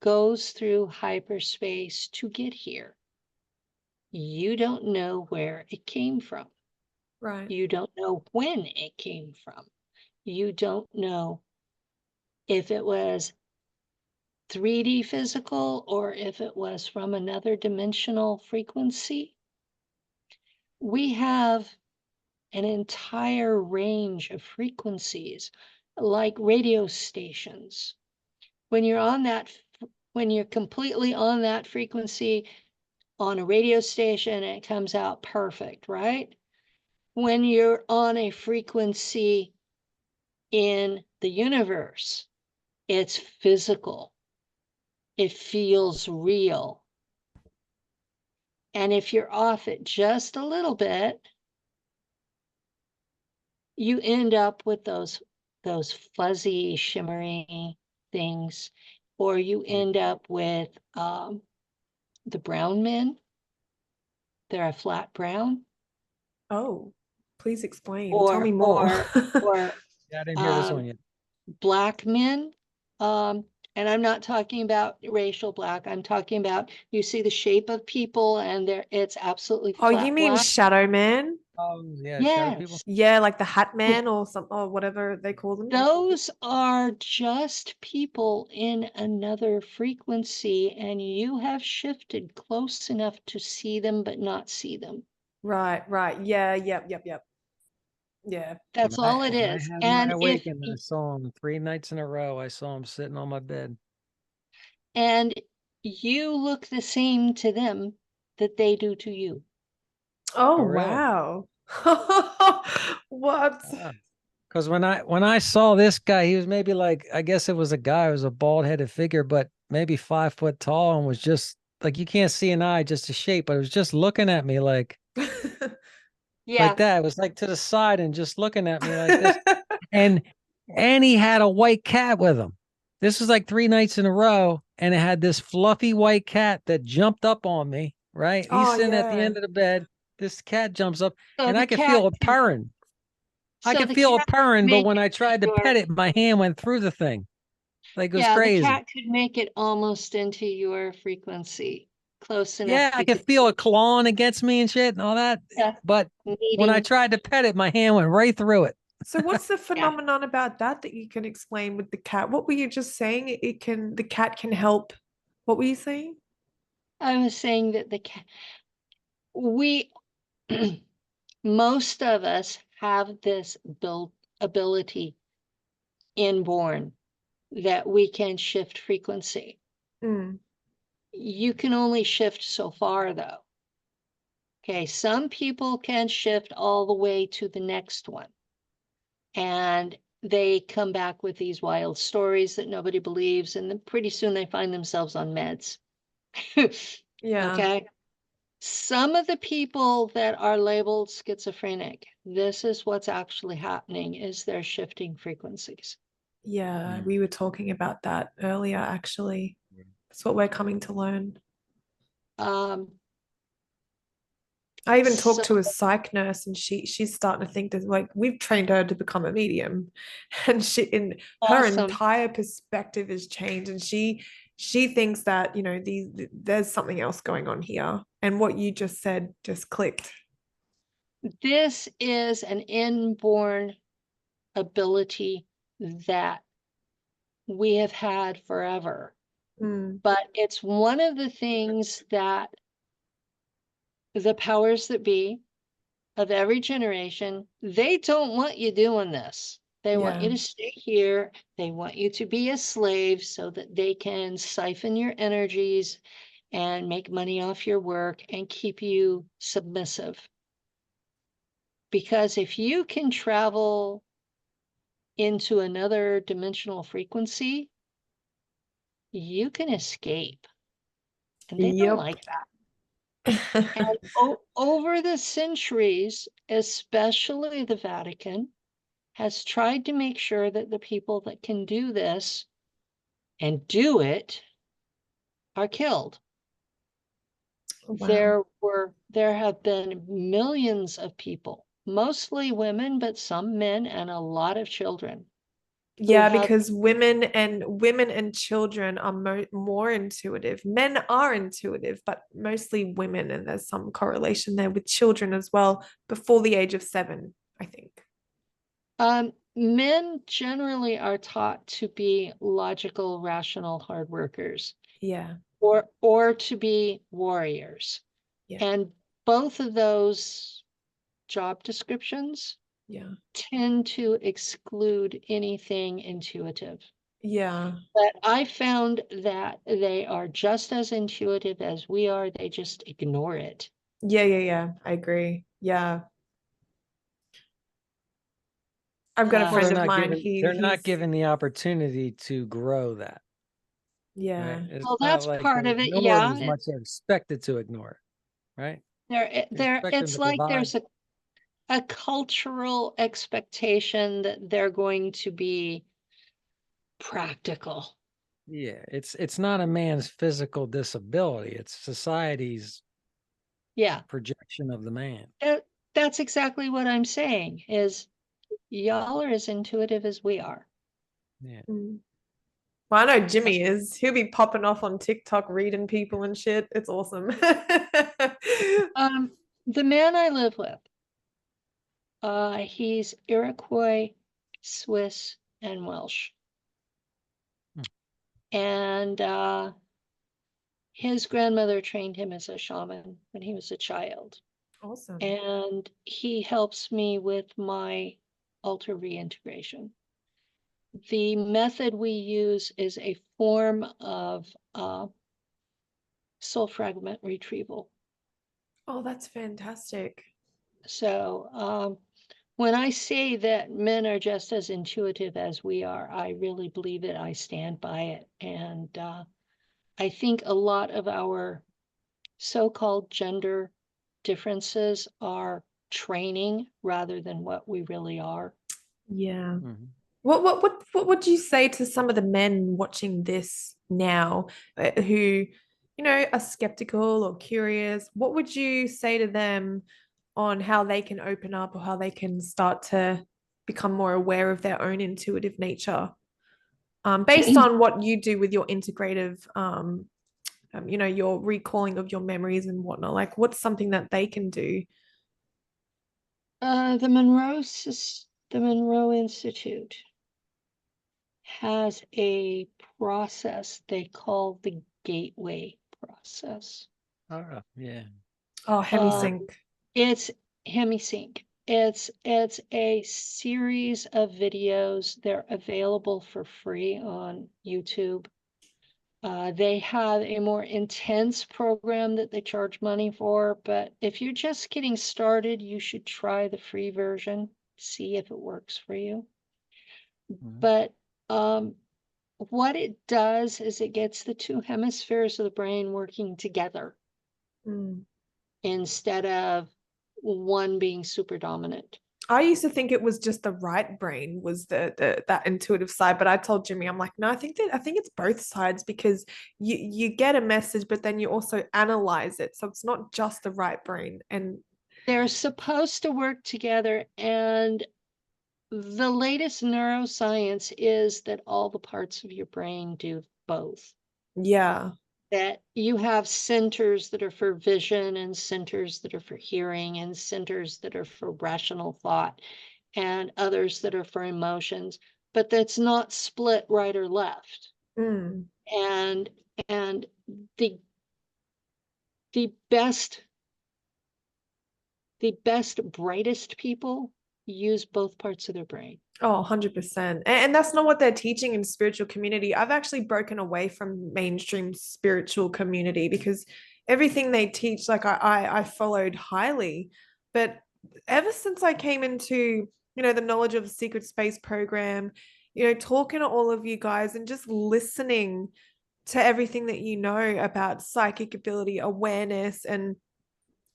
[SPEAKER 1] goes through hyperspace to get here, you don't know where it came from.
[SPEAKER 2] right.
[SPEAKER 1] You don't know when it came from. You don't know if it was 3D physical or if it was from another dimensional frequency. We have an entire range of frequencies like radio stations. When you're on that, when you're completely on that frequency on a radio station, it comes out perfect, right? When you're on a frequency in the universe, It's physical. It feels real. And if you're off it just a little bit, you end up with those fuzzy, shimmery things, or you end up with the brown men. They're a flat brown,
[SPEAKER 2] Oh, please explain. Tell
[SPEAKER 1] or
[SPEAKER 2] me more.
[SPEAKER 1] or
[SPEAKER 3] Yeah, I didn't hear this
[SPEAKER 1] um,
[SPEAKER 3] one yet.
[SPEAKER 1] black men. And I'm not talking about racial black. I'm talking about, you see the shape of people and it's absolutely
[SPEAKER 2] Oh, you
[SPEAKER 1] flat
[SPEAKER 2] mean
[SPEAKER 1] black.
[SPEAKER 2] Shadow Man?
[SPEAKER 3] Oh, yeah, shadow people.
[SPEAKER 1] Yes.
[SPEAKER 2] Yeah, like the Hat Man or some or whatever they call them.
[SPEAKER 1] Those are just people in another frequency, and you have shifted close enough to see them, but not see them.
[SPEAKER 2] Right, right. Yeah, yep. Yeah.
[SPEAKER 1] That's all it
[SPEAKER 3] When I
[SPEAKER 1] is.
[SPEAKER 3] had my
[SPEAKER 1] And
[SPEAKER 3] awakening, I saw him 3 nights in a row. I saw him sitting on my bed.
[SPEAKER 1] and you look the same to them that they do to you.
[SPEAKER 2] Oh,
[SPEAKER 3] Oh, really?
[SPEAKER 2] wow. What?
[SPEAKER 3] Because when I saw this guy, he was maybe like, I guess it was a guy, it was a bald-headed figure, but maybe 5 foot tall, and was just like, you can't see an eye, just a shape, but it was just looking at me like
[SPEAKER 1] Yeah.
[SPEAKER 3] that. It was like to the side and just looking at me like this. And he had a white cat with him. This was like 3 nights in a row, and it had this fluffy white cat that jumped up on me, right? He's
[SPEAKER 2] Oh,
[SPEAKER 3] sitting at the
[SPEAKER 2] yeah.
[SPEAKER 3] end of the bed. This cat jumps up,
[SPEAKER 1] So
[SPEAKER 3] and
[SPEAKER 1] the
[SPEAKER 3] I could
[SPEAKER 1] cat
[SPEAKER 3] feel it
[SPEAKER 1] can,
[SPEAKER 3] purring. I
[SPEAKER 1] so
[SPEAKER 3] could
[SPEAKER 1] the
[SPEAKER 3] feel it
[SPEAKER 1] cat could
[SPEAKER 3] purring, but
[SPEAKER 1] make
[SPEAKER 3] when I
[SPEAKER 1] it
[SPEAKER 3] tried to
[SPEAKER 1] your,
[SPEAKER 3] pet it, my hand went through the thing. Like, it was
[SPEAKER 1] yeah, the
[SPEAKER 3] crazy.
[SPEAKER 1] cat could make it almost into your frequency, close enough
[SPEAKER 3] Yeah, I
[SPEAKER 1] you
[SPEAKER 3] could
[SPEAKER 1] could,
[SPEAKER 3] feel it clawing against me and shit and all that.
[SPEAKER 1] yeah,
[SPEAKER 3] But when I
[SPEAKER 1] needing,
[SPEAKER 3] tried to pet it, my hand went right through it.
[SPEAKER 2] So what's the
[SPEAKER 1] yeah.
[SPEAKER 2] phenomenon about that you can explain with the cat? What were you just saying? The cat can help. What were you saying?
[SPEAKER 1] I was saying that the cat, we, most of us have this built ability inborn that we can shift frequency.
[SPEAKER 2] Mm,
[SPEAKER 1] You can only shift so far though. Okay, some people can shift all the way to the next one. And they come back with these wild stories that nobody believes, and then pretty soon they find themselves on meds.
[SPEAKER 2] yeah.
[SPEAKER 1] Okay. Some of the people that are labeled schizophrenic, this is what's actually happening, is they're shifting frequencies.
[SPEAKER 2] Yeah,
[SPEAKER 3] Mm.
[SPEAKER 2] we were talking about that earlier, actually. That's what we're coming to learn.
[SPEAKER 1] Um,
[SPEAKER 2] I even
[SPEAKER 1] so
[SPEAKER 2] talked to a psych nurse, and she's starting to think that, like, we've trained her to become a medium, and her
[SPEAKER 1] awesome.
[SPEAKER 2] entire perspective has changed, and she thinks that, there's something else going on here, and what you just said just clicked.
[SPEAKER 1] This is an inborn ability that we have had forever.
[SPEAKER 2] Mm,
[SPEAKER 1] But it's one of the things that the powers that be of every generation, they don't want you doing this. They want you
[SPEAKER 2] yeah,
[SPEAKER 1] to stay here. They want you to be a slave so that they can siphon your energies and make money off your work and keep you submissive. Because if you can travel into another dimensional frequency, you can escape. And they don't
[SPEAKER 2] yep.
[SPEAKER 1] like that. And over the centuries, especially the Vatican, has tried to make sure that the people that can do this and do it are killed.
[SPEAKER 2] Wow.
[SPEAKER 1] There have been millions of people, mostly women, but some men and a lot of children who
[SPEAKER 2] Yeah,
[SPEAKER 1] have,
[SPEAKER 2] because women and children are more intuitive. Men are intuitive, but mostly women, and there's some correlation there with children as well before the age of 7, I think.
[SPEAKER 1] men generally are taught to be logical, rational, hard workers,
[SPEAKER 2] Yeah,
[SPEAKER 1] or to be warriors.
[SPEAKER 2] yeah,
[SPEAKER 1] And both of those job descriptions
[SPEAKER 2] yeah,
[SPEAKER 1] tend to exclude anything intuitive.
[SPEAKER 2] yeah,
[SPEAKER 1] But I found that they are just as intuitive as we are, they just ignore it.
[SPEAKER 2] yeah. I agree. Yeah. I've got a
[SPEAKER 1] Uh,
[SPEAKER 2] friend
[SPEAKER 3] they're
[SPEAKER 2] of
[SPEAKER 3] not
[SPEAKER 2] mine.
[SPEAKER 3] given they're not
[SPEAKER 2] He's
[SPEAKER 3] given the opportunity to grow that,
[SPEAKER 2] yeah.
[SPEAKER 3] right? It's
[SPEAKER 1] well,
[SPEAKER 3] not
[SPEAKER 1] that's
[SPEAKER 3] like
[SPEAKER 1] part
[SPEAKER 3] they
[SPEAKER 1] of it.
[SPEAKER 3] ignore it
[SPEAKER 1] Yeah,
[SPEAKER 3] as much. They're expected to ignore it, right? You're expecting
[SPEAKER 1] it's
[SPEAKER 3] to
[SPEAKER 1] like
[SPEAKER 3] provide.
[SPEAKER 1] there's a cultural expectation that they're going to be practical.
[SPEAKER 3] Yeah, it's not a man's physical disability. It's society's
[SPEAKER 1] Yeah,
[SPEAKER 3] projection of the man.
[SPEAKER 1] that's exactly what I'm saying is y'all are as intuitive as we are.
[SPEAKER 3] Yeah.
[SPEAKER 2] Mm. Well, I know Jimmy is. He'll be popping off on TikTok reading people and shit. It's awesome.
[SPEAKER 1] Um, the man I live with, he's Iroquois, Swiss, and Welsh.
[SPEAKER 3] Hmm.
[SPEAKER 1] And his grandmother trained him as a shaman when he was a child.
[SPEAKER 2] Awesome.
[SPEAKER 1] And he helps me with my altar reintegration. The method we use is a form of soul fragment retrieval.
[SPEAKER 2] Oh, that's fantastic.
[SPEAKER 1] So when I say that men are just as intuitive as we are, I really believe it. I stand by it. And I think a lot of our so-called gender differences are training rather than what we really are.
[SPEAKER 2] Yeah.
[SPEAKER 3] Mhm.
[SPEAKER 2] What would you say to some of the men watching this now who, are skeptical or curious? What would you say to them on how they can open up or how they can start to become more aware of their own intuitive nature? Based on what you do with your integrative, your recalling of your memories and whatnot, like what's something that they can do?
[SPEAKER 1] The Monroe Institute has a process they call the gateway process.
[SPEAKER 3] Oh, yeah.
[SPEAKER 2] Oh,
[SPEAKER 1] Uh,
[SPEAKER 2] hemisync.
[SPEAKER 1] it's hemisync. It's a series of videos. They're available for free on YouTube. They have a more intense program that they charge money for, but if you're just getting started, you should try the free version, see if it works for you.
[SPEAKER 3] Mhm.
[SPEAKER 1] But what it does is it gets the two hemispheres of the brain working together
[SPEAKER 2] Mm.
[SPEAKER 1] instead of one being super dominant.
[SPEAKER 2] I used to think it was just the right brain was the that intuitive side, but I told Jimmy, I'm like, no, I think it's both sides because you get a message, but then you also analyze it. So it's not just the right brain. And
[SPEAKER 1] They're supposed to work together, and the latest neuroscience is that all the parts of your brain do both.
[SPEAKER 2] yeah.
[SPEAKER 1] That you have centers that are for vision and centers that are for hearing and centers that are for rational thought and others that are for emotions, but that's not split right or left.
[SPEAKER 2] Mm.
[SPEAKER 1] And and the the best brightest people use both parts of their brain.
[SPEAKER 2] Oh, 100%. And that's not what they're teaching in spiritual community. I've actually broken away from mainstream spiritual community because everything they teach, like I followed highly. But ever since I came into, the knowledge of the secret space program, talking to all of you guys and just listening to everything that you know about psychic ability, awareness, and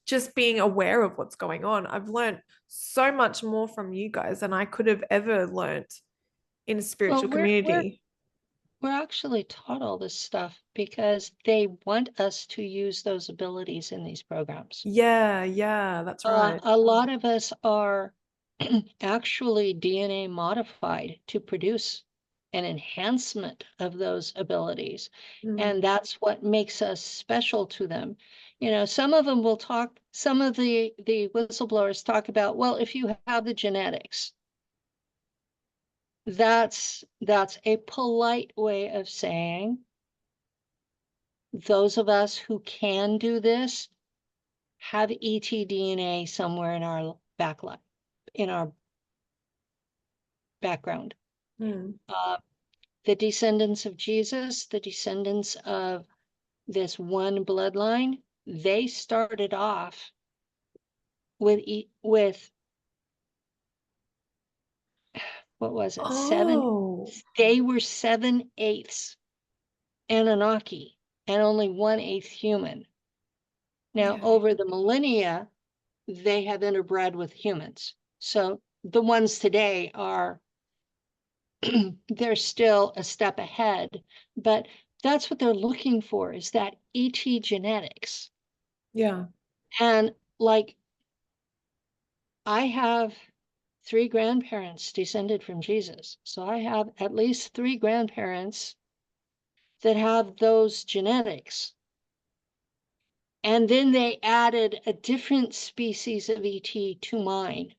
[SPEAKER 2] just being aware of what's going on. I've learned so much more from you guys than I could have ever learned in a
[SPEAKER 1] Well,
[SPEAKER 2] spiritual
[SPEAKER 1] we're
[SPEAKER 2] community.
[SPEAKER 1] we're actually taught all this stuff because they want us to use those abilities in these programs.
[SPEAKER 2] Yeah, that's right.
[SPEAKER 1] A lot of us are actually DNA modified to produce an enhancement of those abilities.
[SPEAKER 2] Mm.
[SPEAKER 1] And that's what makes us special to them. Some of them will talk, some of the whistleblowers talk about, well, if you have the genetics, that's a polite way of saying those of us who can do this have ET-DNA somewhere in our in our background.
[SPEAKER 2] Mm.
[SPEAKER 1] The descendants of Jesus, the descendants of this one bloodline, they started off with what was it?
[SPEAKER 2] Oh,
[SPEAKER 1] They were 7/8 Anunnaki and only 1/8 human. Now,
[SPEAKER 2] okay.
[SPEAKER 1] over the millennia, they have interbred with humans. So the ones today are, they're still a step ahead, but that's what they're looking for, is that ET genetics.
[SPEAKER 2] Yeah.
[SPEAKER 1] And like, I have 3 grandparents descended from Jesus. So I have at least 3 grandparents that have those genetics. And then they added a different species of ET to mine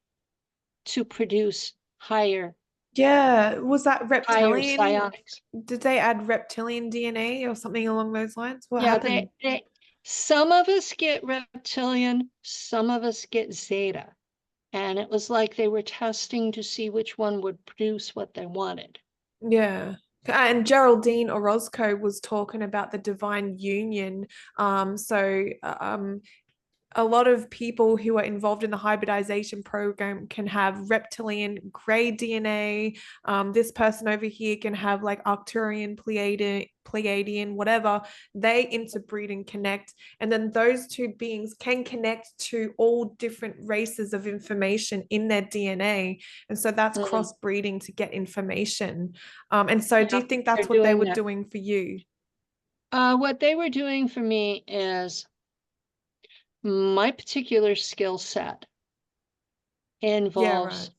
[SPEAKER 1] to produce higher
[SPEAKER 2] Yeah. Was that reptilian?
[SPEAKER 1] psionics.
[SPEAKER 2] Did they add reptilian DNA or something along those lines? What
[SPEAKER 1] Yeah,
[SPEAKER 2] happened?
[SPEAKER 1] some of us get reptilian, some of us get zeta. And it was like they were testing to see which one would produce what they wanted.
[SPEAKER 2] Yeah. And Geraldine Orozco was talking about the divine union. A lot of people who are involved in the hybridization program can have reptilian gray DNA. This person over here can have like Arcturian, Pleiadian, whatever. They interbreed and connect. And then those two beings can connect to all different races of information in their DNA. And so that's crossbreeding to get information. And so do you think that's what they were doing for you?
[SPEAKER 1] What they were doing for me is my particular skill set involves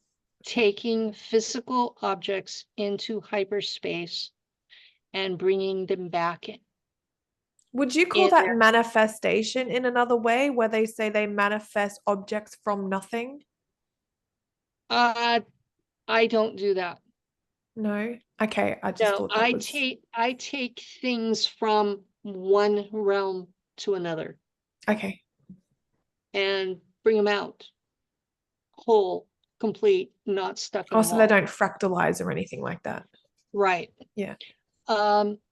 [SPEAKER 1] taking physical objects into hyperspace and bringing them back in.
[SPEAKER 2] Would you call that manifestation in another way, where they say they manifest objects from nothing?
[SPEAKER 1] I don't do that.
[SPEAKER 2] No? Okay, I just thought that was...
[SPEAKER 1] I take things from one realm to another.
[SPEAKER 2] Okay.
[SPEAKER 1] And bring them out whole, complete, not stuck in a
[SPEAKER 2] So
[SPEAKER 1] wall.
[SPEAKER 2] they don't fractalize or anything like that.
[SPEAKER 1] Right.
[SPEAKER 2] Yeah.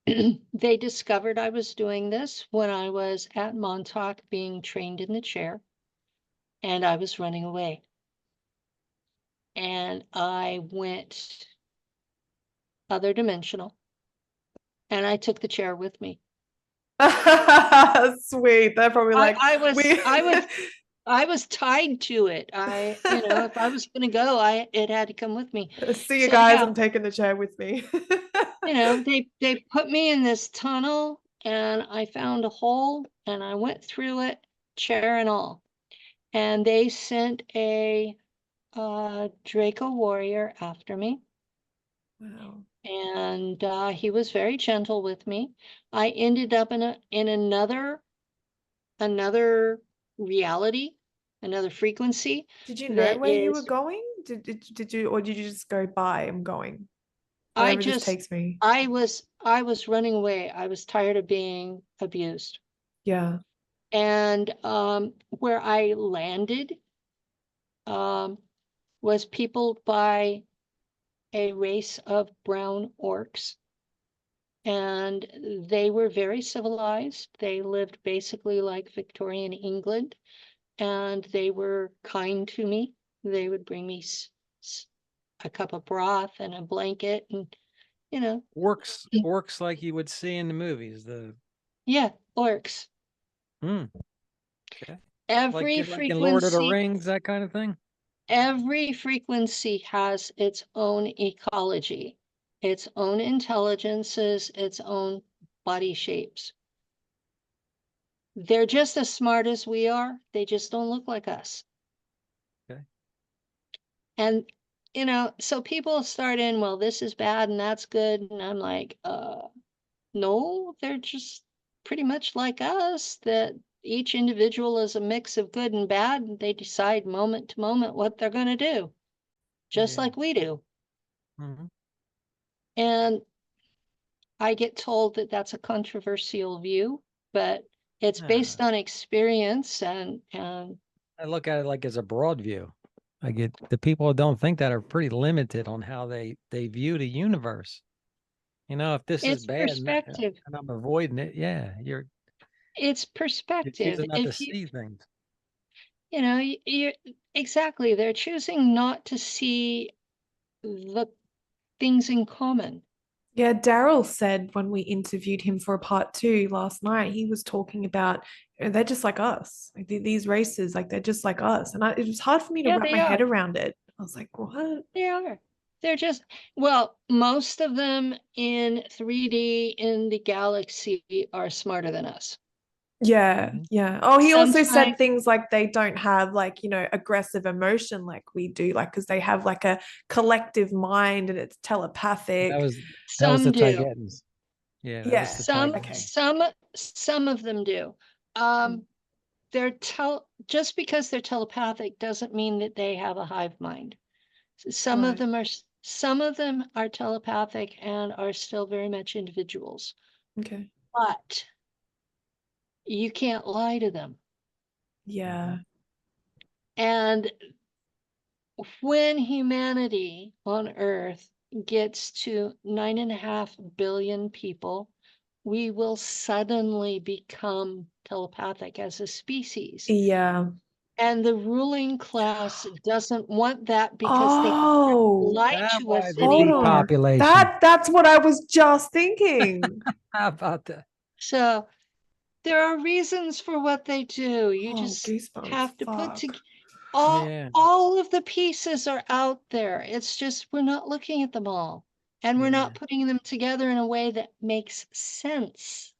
[SPEAKER 1] They discovered I was doing this when I was at Montauk being trained in the chair, and I was running away. And I went other dimensional, and I took the chair with me.
[SPEAKER 2] Sweet. They're probably like,
[SPEAKER 1] I was tied to it. If I was going to go, it had to come with me.
[SPEAKER 2] See you guys. Yeah. I'm taking the chair with me.
[SPEAKER 1] They put me in this tunnel, and I found a hole, and I went through it, chair and all. And they sent a Draco warrior after me.
[SPEAKER 2] Wow.
[SPEAKER 1] And he was very gentle with me. I ended up in another reality, another frequency.
[SPEAKER 2] Did you know where you were going? Did you, or did you just go by, I'm going? Wherever this takes me.
[SPEAKER 1] I was running away. I was tired of being abused.
[SPEAKER 2] Yeah.
[SPEAKER 1] And where I landed was peopled by a race of brown orcs. And they were very civilized. They lived basically like Victorian England, and they were kind to me. They would bring me a cup of broth and a blanket, and
[SPEAKER 3] orcs like you would see in the movies.
[SPEAKER 1] Orcs.
[SPEAKER 3] Okay.
[SPEAKER 1] Every
[SPEAKER 3] like in Lord of the Rings, that kind of thing.
[SPEAKER 1] Every frequency has its own ecology, its own intelligences, its own body shapes. They're just as smart as we are. They just don't look like us.
[SPEAKER 3] Okay.
[SPEAKER 1] And, so people start in, well, this is bad and that's good. And I'm like, no, they're just pretty much like us, that each individual is a mix of good and bad. And they decide moment to moment what they're going to do, just like we do.
[SPEAKER 3] Mm-hmm.
[SPEAKER 1] And I get told that that's a controversial view, but it's based on experience, and
[SPEAKER 3] I look at it like as a broad view. I get the people who don't think that are pretty limited on how they view the universe. If this is bad and I'm avoiding it,
[SPEAKER 1] it's perspective.
[SPEAKER 3] You're choosing not to see things.
[SPEAKER 1] You're exactly. They're choosing not to see the things in common.
[SPEAKER 2] Yeah, Daryl said when we interviewed him for a part 2 last night, he was talking about they're just like us. Like these races, like they're just like us. And it was hard for me to
[SPEAKER 1] Yeah,
[SPEAKER 2] wrap my
[SPEAKER 1] they
[SPEAKER 2] head
[SPEAKER 1] are.
[SPEAKER 2] around it. I was like, what?
[SPEAKER 1] They are. They're just, well, most of them in 3D in the galaxy are smarter than us.
[SPEAKER 2] Yeah,
[SPEAKER 3] Mhm.
[SPEAKER 2] yeah. Oh, he also said
[SPEAKER 1] Sometimes,
[SPEAKER 2] things like they don't have like, aggressive emotion like we do, like because they have like a collective mind and it's telepathic.
[SPEAKER 3] That was
[SPEAKER 1] some
[SPEAKER 3] the
[SPEAKER 1] do.
[SPEAKER 3] Titans. Yeah, that was
[SPEAKER 2] Yeah.
[SPEAKER 3] the
[SPEAKER 1] Some,
[SPEAKER 3] Titans.
[SPEAKER 2] Okay.
[SPEAKER 1] some of them do. Just because they're telepathic doesn't mean that they have a hive mind. Some of
[SPEAKER 2] Right.
[SPEAKER 1] them are, some of them are telepathic and are still very much individuals,
[SPEAKER 2] Okay.
[SPEAKER 1] but you can't lie to them.
[SPEAKER 2] Yeah.
[SPEAKER 1] And when humanity on Earth gets to 9.5 billion people, we will suddenly become telepathic as a species.
[SPEAKER 2] Yeah.
[SPEAKER 1] And the ruling class doesn't want that because they can't
[SPEAKER 2] Oh,
[SPEAKER 1] lie
[SPEAKER 3] That
[SPEAKER 1] to us
[SPEAKER 3] why the
[SPEAKER 2] hold
[SPEAKER 1] anymore.
[SPEAKER 2] on.
[SPEAKER 3] depopulation.
[SPEAKER 2] That's what I was just thinking.
[SPEAKER 3] How about that?
[SPEAKER 1] So there are reasons for what they do. You
[SPEAKER 2] Oh,
[SPEAKER 1] just
[SPEAKER 2] goosebumps.
[SPEAKER 1] have to put
[SPEAKER 2] Fuck.
[SPEAKER 1] to all
[SPEAKER 3] Yeah.
[SPEAKER 1] all of the pieces are out there. It's just we're not looking at them all. And we're
[SPEAKER 3] Yeah.
[SPEAKER 1] not putting them together in a way that makes sense.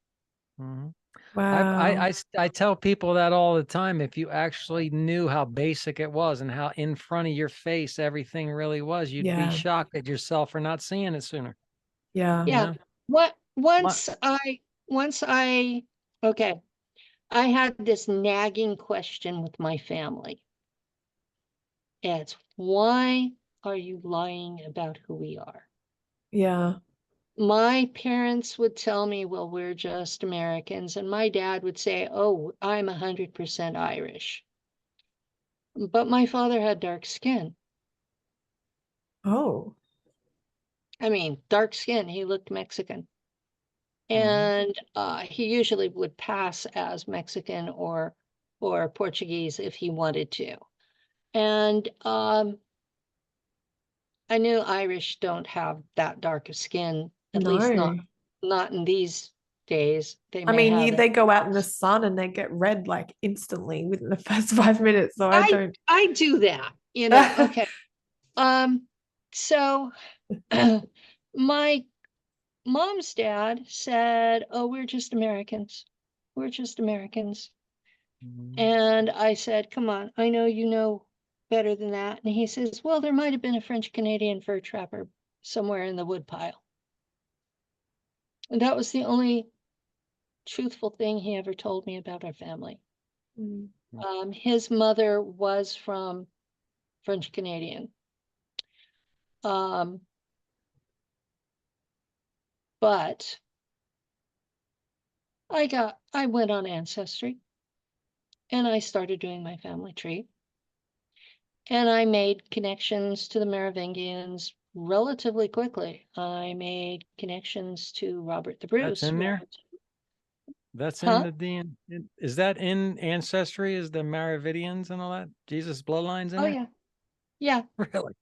[SPEAKER 3] Mhm.
[SPEAKER 2] Wow.
[SPEAKER 3] I tell people that all the time. If you actually knew how basic it was and how in front of your face everything really was, you'd be
[SPEAKER 2] Yeah.
[SPEAKER 3] shocked at yourself for not seeing it sooner.
[SPEAKER 2] Yeah.
[SPEAKER 3] You
[SPEAKER 1] Yeah.
[SPEAKER 3] know?
[SPEAKER 1] What
[SPEAKER 3] My-
[SPEAKER 1] once I okay, I had this nagging question with my family. It's why are you lying about who we are?
[SPEAKER 2] Yeah.
[SPEAKER 1] My parents would tell me, well, we're just Americans. And my dad would say, oh, I'm 100% Irish. But my father had dark skin.
[SPEAKER 2] Oh.
[SPEAKER 1] I mean, dark skin. He looked Mexican.
[SPEAKER 3] Mhm.
[SPEAKER 1] And he usually would pass as Mexican or Portuguese if he wanted to. And I knew Irish don't have that dark of skin, at least
[SPEAKER 2] No.
[SPEAKER 1] not in these days. They
[SPEAKER 2] I
[SPEAKER 1] may
[SPEAKER 2] mean,
[SPEAKER 1] have it.
[SPEAKER 2] they go out in the sun and they get red like instantly within the first 5 minutes. So I don't.
[SPEAKER 1] I do that, okay. So my mom's dad said, "Oh, we're just Americans. We're just Americans."
[SPEAKER 3] Mhm.
[SPEAKER 1] And I said, "Come on, I know you know better than that." And he says, "Well, there might have been a French Canadian fur trapper somewhere in the woodpile." And that was the only truthful thing he ever told me about our family.
[SPEAKER 2] Mm.
[SPEAKER 1] His mother was from French Canadian. Um, but I went on Ancestry and I started doing my family tree. And I made connections to the Merovingians relatively quickly. I made connections to Robert the
[SPEAKER 3] That's
[SPEAKER 1] Bruce.
[SPEAKER 3] in there. That's in
[SPEAKER 1] Huh?
[SPEAKER 3] the DNA. Is that in Ancestry? Is the Maravidians and all that? Jesus bloodlines in
[SPEAKER 1] Oh
[SPEAKER 3] there?
[SPEAKER 1] yeah. Yeah.
[SPEAKER 3] Really?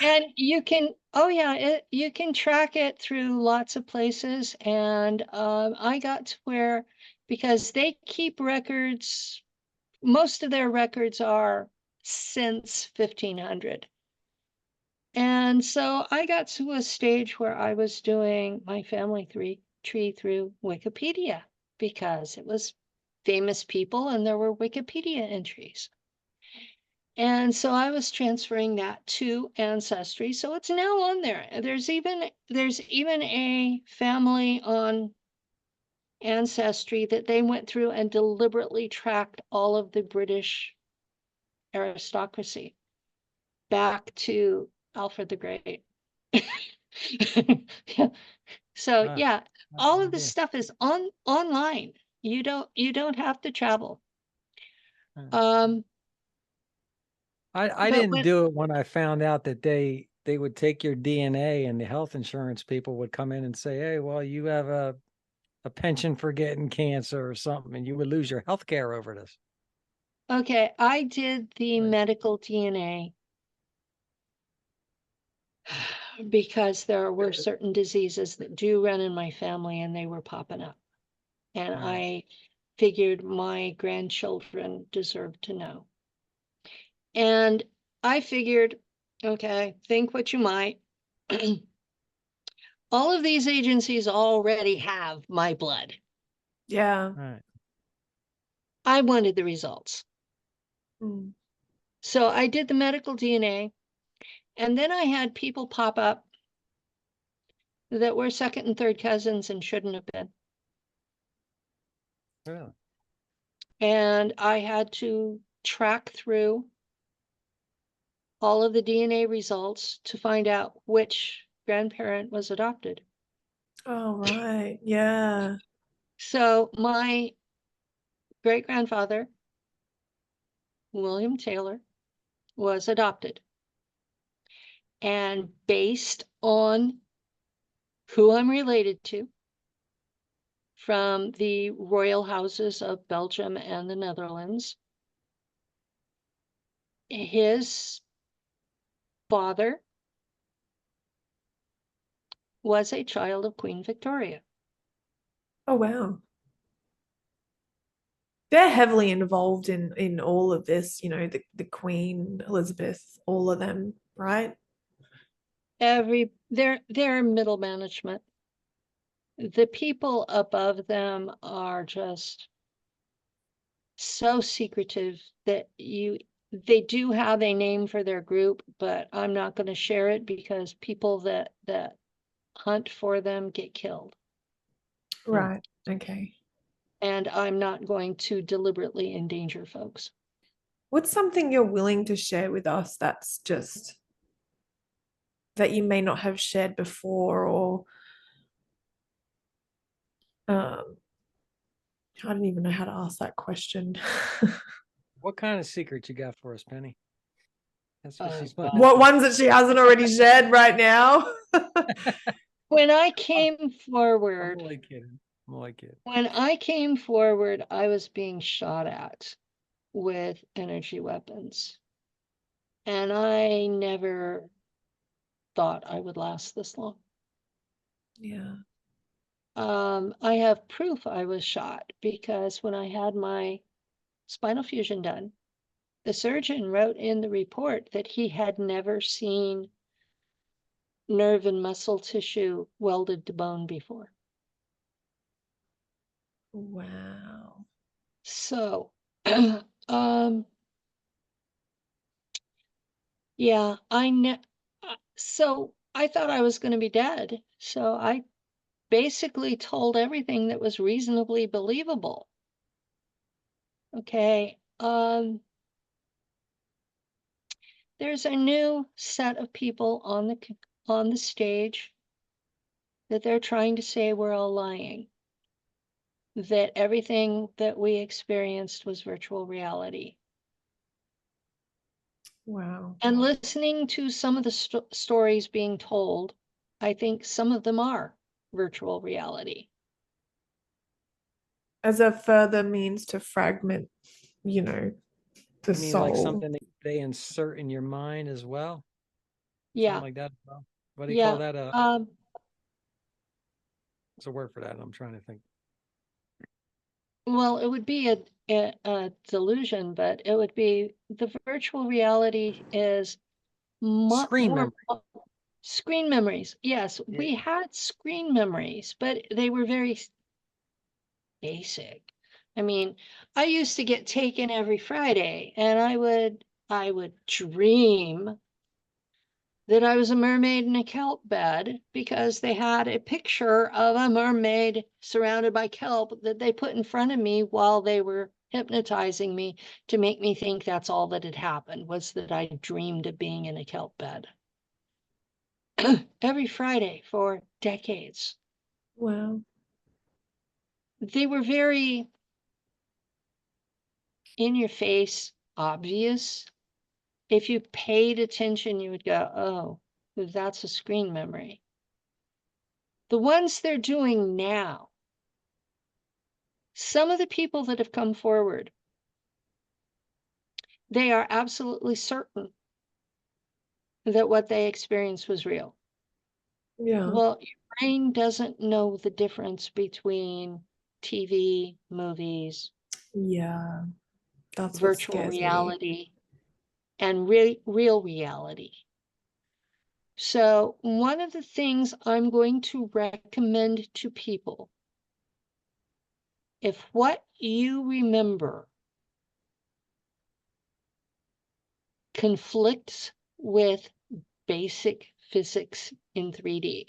[SPEAKER 1] And you can, oh yeah, you can track it through lots of places. And I got to where, because they keep records, most of their records are since 1500. And so I got to a stage where I was doing my family tree through Wikipedia because it was famous people and there were Wikipedia entries. And so I was transferring that to Ancestry. So it's now on there. There's even a family on Ancestry that they went through and deliberately tracked all of the British aristocracy back to Alfred the Great. So
[SPEAKER 3] Wow.
[SPEAKER 1] yeah,
[SPEAKER 3] I had
[SPEAKER 1] all
[SPEAKER 3] no
[SPEAKER 1] of this
[SPEAKER 3] idea.
[SPEAKER 1] stuff is online. You don't have to travel.
[SPEAKER 3] Uh,
[SPEAKER 1] Um,
[SPEAKER 3] I
[SPEAKER 1] but
[SPEAKER 3] didn't do it when I found out that they would take your DNA and the health insurance people would come in and say, hey, well, you have a pension for getting cancer or something, and you would lose your health care over this.
[SPEAKER 1] okay, I did the
[SPEAKER 3] Right.
[SPEAKER 1] medical DNA because there were certain diseases that do run in my family and they were popping up. And
[SPEAKER 3] Right.
[SPEAKER 1] I figured my grandchildren deserved to know. And I figured, okay, think what you might. All of these agencies already have my blood.
[SPEAKER 2] Yeah.
[SPEAKER 3] Right.
[SPEAKER 1] I wanted the results.
[SPEAKER 2] Mm.
[SPEAKER 1] So I did the medical DNA, and then I had people pop up that were second and third cousins and shouldn't have been.
[SPEAKER 3] Really?
[SPEAKER 1] And I had to track through all of the DNA results to find out which grandparent was adopted.
[SPEAKER 2] Oh, right. Yeah.
[SPEAKER 1] So my great grandfather, William Taylor, was adopted. And based on who I'm related to from the royal houses of Belgium and the Netherlands, his father was a child of Queen Victoria.
[SPEAKER 2] Oh, wow. They're heavily involved in all of this, you know, the Queen, Elizabeth, all of them, right?
[SPEAKER 1] They're middle management. The people above them are just so secretive that they do have a name for their group, but I'm not going to share it because people that hunt for them get killed.
[SPEAKER 2] Right. Okay.
[SPEAKER 1] And I'm not going to deliberately endanger folks.
[SPEAKER 2] What's something you're willing to share with us that's just that you may not have shared before, or I don't even know how to ask that question.
[SPEAKER 3] What kind of secret you got for us, Penny? That's what she's
[SPEAKER 1] God.
[SPEAKER 2] What ones that she hasn't already shared right now?
[SPEAKER 1] When I came forward,
[SPEAKER 3] I'm only kidding. I'm only kidding.
[SPEAKER 1] when I came forward, I was being shot at with energy weapons. And I never thought I would last this long.
[SPEAKER 2] Yeah.
[SPEAKER 1] I have proof I was shot because when I had my spinal fusion done, the surgeon wrote in the report that he had never seen nerve and muscle tissue welded to bone before.
[SPEAKER 2] Wow.
[SPEAKER 1] So, yeah, so I thought I was going to be dead. So I basically told everything that was reasonably believable. Okay. There's a new set of people on the stage that they're trying to say we're all lying, that everything that we experienced was virtual reality.
[SPEAKER 2] Wow.
[SPEAKER 1] And listening to some of the stories being told, I think some of them are virtual reality.
[SPEAKER 2] As a further means to fragment, you know, the
[SPEAKER 3] You mean like
[SPEAKER 2] soul.
[SPEAKER 3] something that they insert in your mind as well?
[SPEAKER 1] Yeah.
[SPEAKER 3] Something like that as well? What do you
[SPEAKER 1] Yeah.
[SPEAKER 3] call that? What's a word for that? I'm trying to think.
[SPEAKER 1] Well, it would be a delusion, but it would be the virtual reality is
[SPEAKER 3] Screen
[SPEAKER 1] more
[SPEAKER 3] memory.
[SPEAKER 1] screen memories. Yes,
[SPEAKER 3] Yeah.
[SPEAKER 1] we had screen memories, but they were very basic. I mean, I used to get taken every Friday and I would dream that I was a mermaid in a kelp bed because they had a picture of a mermaid surrounded by kelp that they put in front of me while they were hypnotizing me to make me think that's all that had happened, was that I dreamed of being in a kelp bed. Every Friday for decades.
[SPEAKER 2] Wow.
[SPEAKER 1] They were very in your face, obvious. If you paid attention, you would go, oh, that's a screen memory. The ones they're doing now, some of the people that have come forward, they are absolutely certain that what they experienced was real.
[SPEAKER 2] Yeah.
[SPEAKER 1] Well, your brain doesn't know the difference between TV, movies,
[SPEAKER 2] Yeah. That's what
[SPEAKER 1] virtual
[SPEAKER 2] scares me.
[SPEAKER 1] reality, and real reality. So one of the things I'm going to recommend to people, if what you remember conflicts with basic physics in 3D,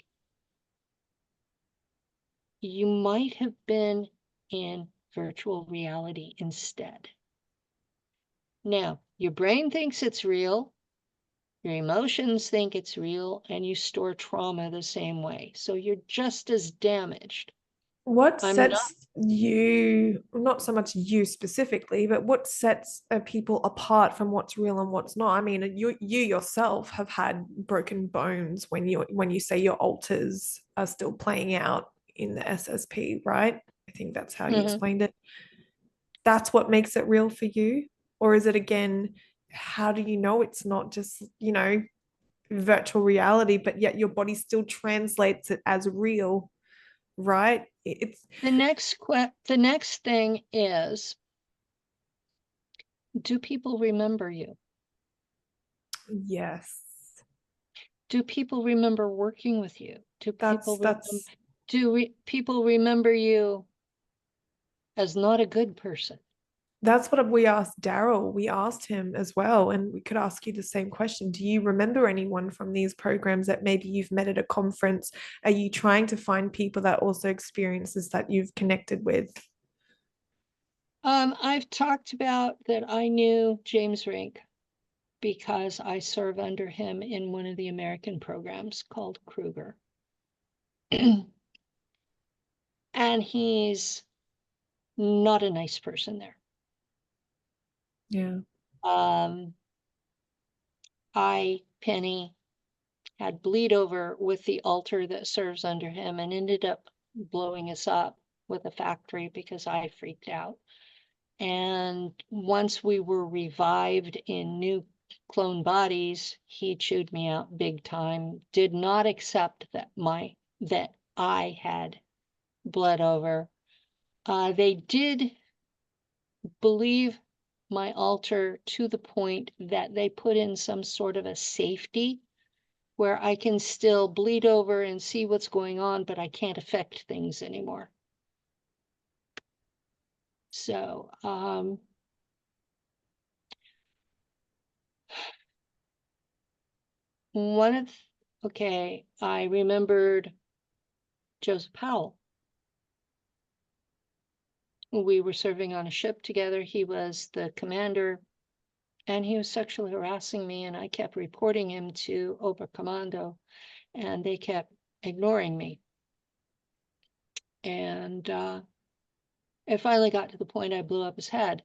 [SPEAKER 1] you might have been in virtual reality instead. Now, your brain thinks it's real, your emotions think it's real, and you store trauma the same way. So you're just as damaged.
[SPEAKER 2] What
[SPEAKER 1] I'm not.
[SPEAKER 2] sets you, not so much you specifically, but what sets people apart from what's real and what's not? I mean, you yourself have had broken bones when you say your alters are still playing out in the SSP, right? I think that's how you
[SPEAKER 1] Mhm.
[SPEAKER 2] explained it. That's what makes it real for you? Or is it again, how do you know it's not just, virtual reality, but yet your body still translates it as real, right? It's
[SPEAKER 1] The next thing is, do people remember you?
[SPEAKER 2] yes.
[SPEAKER 1] Do people remember working with you?
[SPEAKER 2] That's
[SPEAKER 1] People remember you as not a good person?
[SPEAKER 2] that's what we asked Daryl. We asked him as well, and we could ask you the same question. Do you remember anyone from these programs that maybe you've met at a conference? Are you trying to find people that also experiences that you've connected with?
[SPEAKER 1] I've talked about that I knew James Rink because I serve under him in one of the American programs called Kruger. And he's not a nice person there.
[SPEAKER 2] Yeah.
[SPEAKER 1] Penny, had bleed over with the altar that serves under him and ended up blowing us up with a factory because I freaked out. And once we were revived in new clone bodies, he chewed me out big time, did not accept that I had bled over. They did believe my altar to the point that they put in some sort of a safety where I can still bleed over and see what's going on, but I can't affect things anymore. So, I remembered Joseph Powell. We were serving on a ship together. He was the commander, and he was sexually harassing me, and I kept reporting him to Oberkommando, and they kept ignoring me. And it finally got to the point I blew up his head.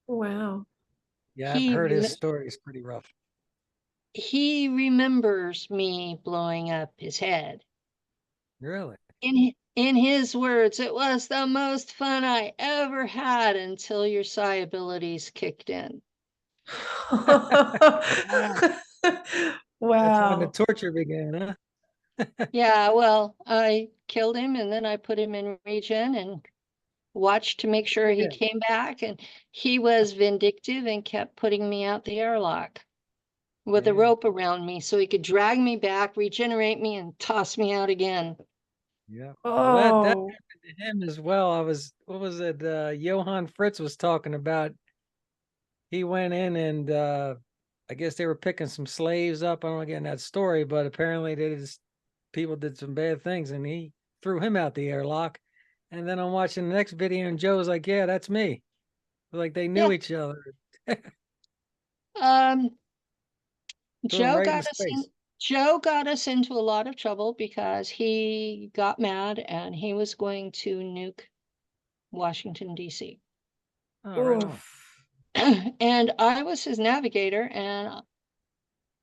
[SPEAKER 2] Wow.
[SPEAKER 3] Yeah, I've heard his story is pretty rough.
[SPEAKER 1] He remembers me blowing up his head.
[SPEAKER 3] Really?
[SPEAKER 1] In his words, it was the most fun I ever had until your psi abilities kicked in.
[SPEAKER 3] That's when the
[SPEAKER 2] Wow.
[SPEAKER 3] torture began, huh?
[SPEAKER 1] Yeah, well, I killed him and then I put him in regen and watched to make sure he
[SPEAKER 3] Yeah.
[SPEAKER 1] came back. And he was vindictive and kept putting me out the airlock with a
[SPEAKER 3] Yeah.
[SPEAKER 1] rope around me so he could drag me back, regenerate me, and toss me out again.
[SPEAKER 3] Yeah. Well, that
[SPEAKER 2] Oh.
[SPEAKER 3] happened to him as well. What was it? Johann Fritz was talking about. He went in and I guess they were picking some slaves up. I don't get in that story, but apparently people did some bad things, and he threw him out the airlock. And then I'm watching the next video, and Joe's like, "Yeah, that's me." Like they knew
[SPEAKER 1] Yeah.
[SPEAKER 3] each other.
[SPEAKER 1] Um,
[SPEAKER 3] Threw him
[SPEAKER 1] Joe
[SPEAKER 3] right into
[SPEAKER 1] got us in.
[SPEAKER 3] space.
[SPEAKER 1] Joe got us into a lot of trouble because he got mad and he was going to nuke Washington, D.C.
[SPEAKER 3] Oh, right on.
[SPEAKER 2] Oof.
[SPEAKER 1] And I was his navigator, and